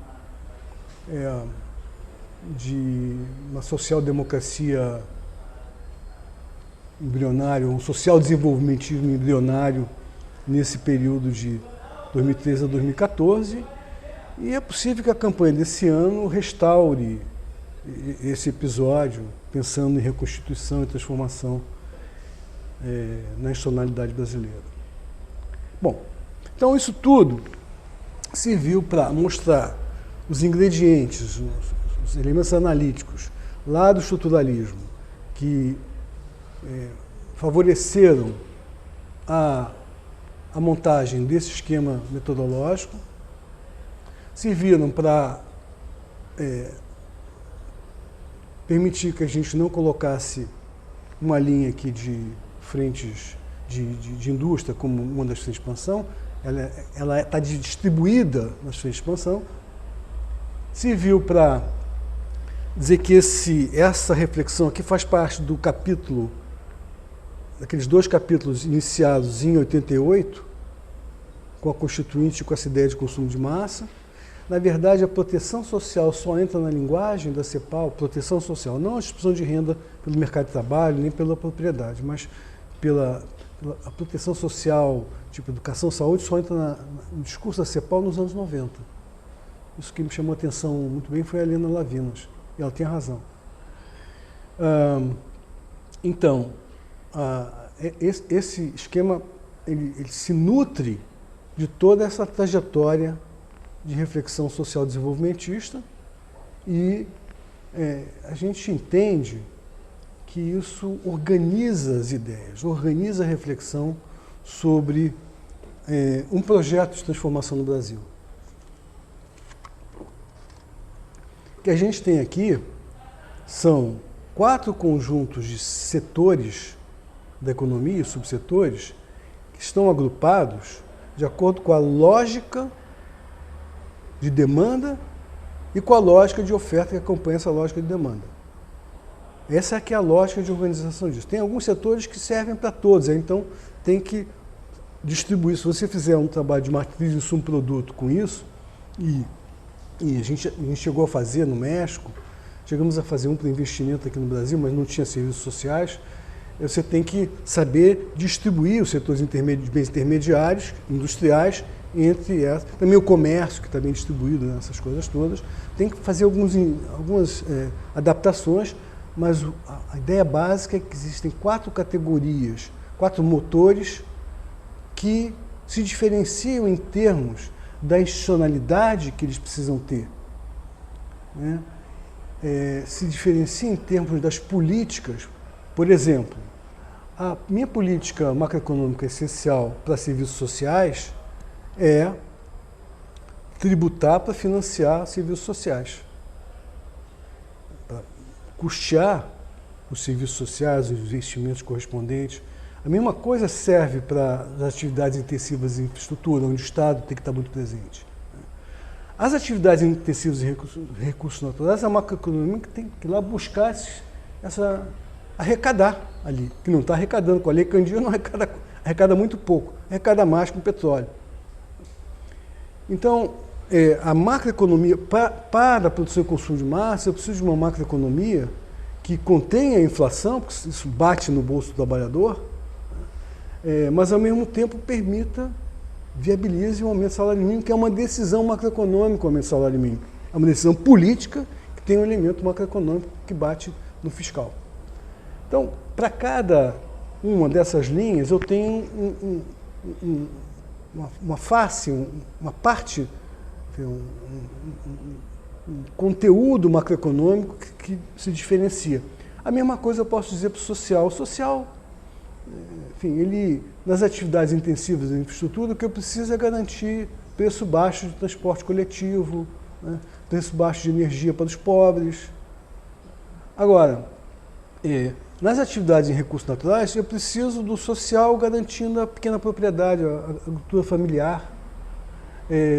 uma social-democracia embrionária, um social-desenvolvimentismo embrionário nesse período de 2013 a 2014, E é possível que a campanha desse ano restaure esse episódio, pensando em reconstituição e transformação na institucionalidade brasileira. Bom, então isso tudo serviu para mostrar os ingredientes, os elementos analíticos lá do estruturalismo que favoreceram a montagem desse esquema metodológico, serviram para permitir que a gente não colocasse uma linha aqui de frentes de indústria como uma das frentes de expansão, ela está distribuída nas frentes de expansão, serviu para dizer que essa reflexão aqui faz parte do capítulo, daqueles 2 capítulos iniciados em 88, com a Constituinte e com essa ideia de consumo de massa. Na verdade, a proteção social só entra na linguagem da CEPAL, proteção social, não a distribuição de renda pelo mercado de trabalho, nem pela propriedade, mas a proteção social, tipo educação, saúde, só entra no discurso da CEPAL nos anos 90. Isso que me chamou a atenção muito bem foi a Helena Lavinas, e ela tem razão. Então, esse esquema ele se nutre de toda essa trajetória de reflexão social desenvolvimentista e a gente entende que isso organiza as ideias, organiza a reflexão sobre um projeto de transformação no Brasil. O que a gente tem aqui são 4 conjuntos de setores da economia, subsetores, que estão agrupados de acordo com a lógica de demanda e com a lógica de oferta que acompanha essa lógica de demanda. Essa é que é a lógica de organização disso. Tem alguns setores que servem para todos, então tem que distribuir. Se você fizer um trabalho de matriz de insumo-produto com isso, e a gente chegou a fazer no México, chegamos a fazer um para investimento aqui no Brasil, mas não tinha serviços sociais, você tem que saber distribuir os setores de bens intermediários, industriais, entre essas. Também o comércio, que está bem distribuído nessas coisas todas. Tem que fazer algumas adaptações, mas a ideia básica é que existem 4 categorias, 4 motores que se diferenciam em termos da institucionalidade que eles precisam ter, né? Se diferenciam em termos das políticas. Por exemplo, a minha política macroeconômica essencial para serviços sociais é tributar para financiar serviços sociais, para custear os serviços sociais, os investimentos correspondentes. A mesma coisa serve para as atividades intensivas em infraestrutura, onde o Estado tem que estar muito presente. As atividades intensivas em recursos naturais, a macroeconomia tem que ir lá buscar arrecadar ali, que não está arrecadando. Com a Lei Candir não arrecada muito pouco, arrecada mais com petróleo. Então, a macroeconomia, para a produção e consumo de massa, eu preciso de uma macroeconomia que contenha a inflação, porque isso bate no bolso do trabalhador, mas ao mesmo tempo viabilize o aumento do salário mínimo, que é uma decisão macroeconômica, o aumento do salário mínimo. É uma decisão política que tem um elemento macroeconômico que bate no fiscal. Então, para cada uma dessas linhas, eu tenho uma face, uma parte, um conteúdo macroeconômico que se diferencia. A mesma coisa eu posso dizer para o social. O social, enfim, nas atividades intensivas de infraestrutura, o que eu preciso é garantir preço baixo de transporte coletivo, né, preço baixo de energia para os pobres. Agora, nas atividades em recursos naturais, eu preciso do social garantindo a pequena propriedade, a agricultura familiar.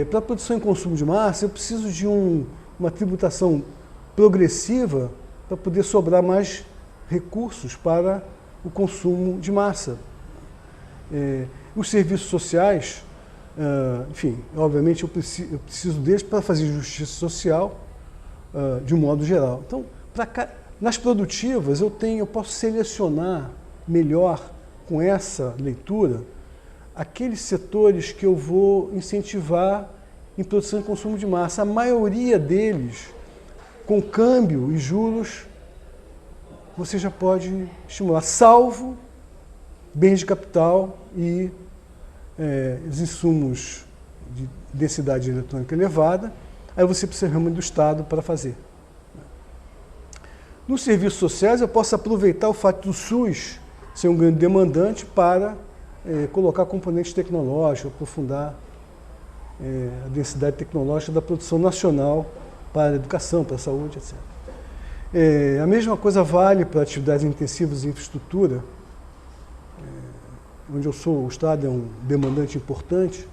Para a produção e consumo de massa, eu preciso de uma tributação progressiva para poder sobrar mais recursos para o consumo de massa. Os serviços sociais, enfim, obviamente eu preciso deles para fazer justiça social de um modo geral. Então, nas produtivas, eu posso selecionar melhor com essa leitura aqueles setores que eu vou incentivar em produção e consumo de massa. A maioria deles, com câmbio e juros, você já pode estimular, salvo bens de capital e os insumos de densidade eletrônica elevada, aí você precisa realmente do Estado para fazer. Nos serviços sociais, eu posso aproveitar o fato do SUS ser um grande demandante para colocar componentes tecnológicos, aprofundar a densidade tecnológica da produção nacional para a educação, para a saúde, etc. A mesma coisa vale para atividades intensivas em infraestrutura, onde o Estado é um demandante importante,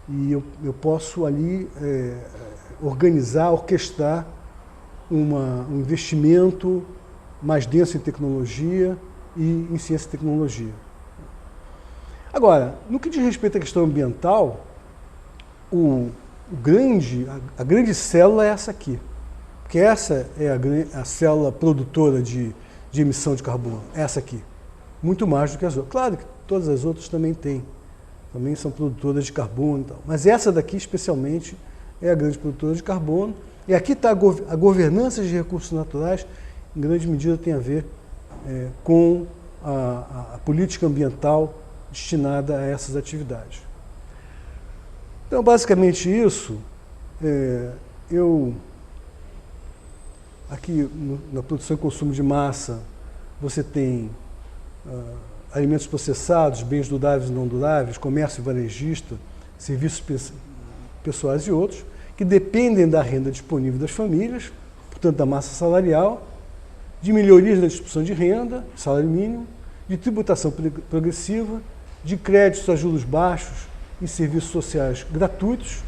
e eu posso ali organizar, orquestrar um investimento mais denso em tecnologia e em ciência e tecnologia. Agora, no que diz respeito à questão ambiental, a grande célula é essa aqui, porque essa é a célula produtora de emissão de carbono, essa aqui, muito mais do que as outras. Claro que todas as outras também são produtoras de carbono e tal, mas essa daqui especialmente é a grande produtora de carbono, e aqui está a governança de recursos naturais, em grande medida tem a ver com a política ambiental destinada a essas atividades. Então, basicamente isso, aqui na produção e consumo de massa, você tem alimentos processados, bens duráveis e não duráveis, comércio varejista, serviços pessoais e outros, que dependem da renda disponível das famílias, portanto da massa salarial, de melhorias da distribuição de renda, salário mínimo, de tributação progressiva, de créditos a juros baixos e serviços sociais gratuitos.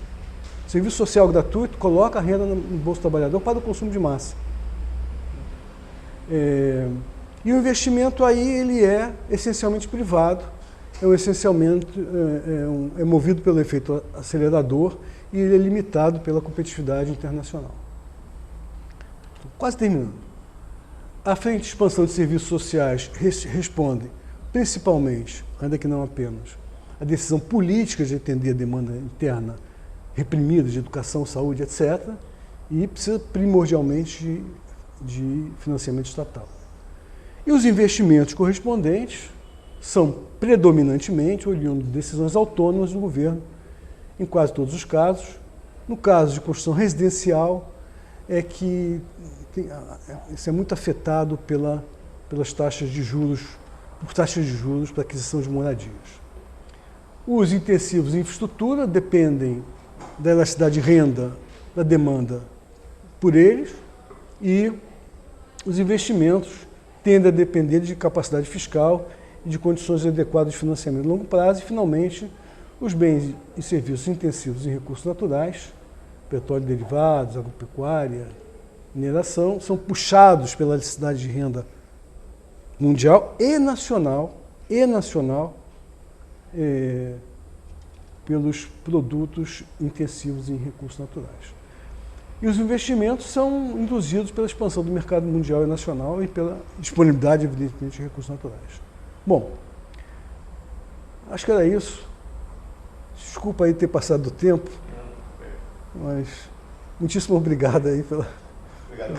Serviço social gratuito coloca a renda no bolso do trabalhador para o consumo de massa. E o investimento aí ele é essencialmente privado, é movido pelo efeito acelerador e ele é limitado pela competitividade internacional. Quase terminando. A frente de expansão de serviços sociais responde principalmente, ainda que não apenas, a decisão política de atender a demanda interna reprimida de educação, saúde, etc., e precisa primordialmente de financiamento estatal. E os investimentos correspondentes são predominantemente oriundos de decisões autônomas do governo, em quase todos os casos. No caso de construção residencial, isso é muito afetado pelas taxas de juros, para aquisição de moradias. Os intensivos em infraestrutura dependem da elasticidade de renda, da demanda por eles, e os investimentos tendem a depender de capacidade fiscal e de condições adequadas de financiamento a longo prazo. E, finalmente, os bens e serviços intensivos em recursos naturais, petróleo e derivados, agropecuária, mineração, são puxados pela elasticidade de renda mundial e nacional, pelos produtos intensivos em recursos naturais. E os investimentos são induzidos pela expansão do mercado mundial e nacional e pela disponibilidade, evidentemente, de recursos naturais. Bom, acho que era isso. Desculpa aí ter passado do tempo, mas muitíssimo obrigado aí pela... Obrigado.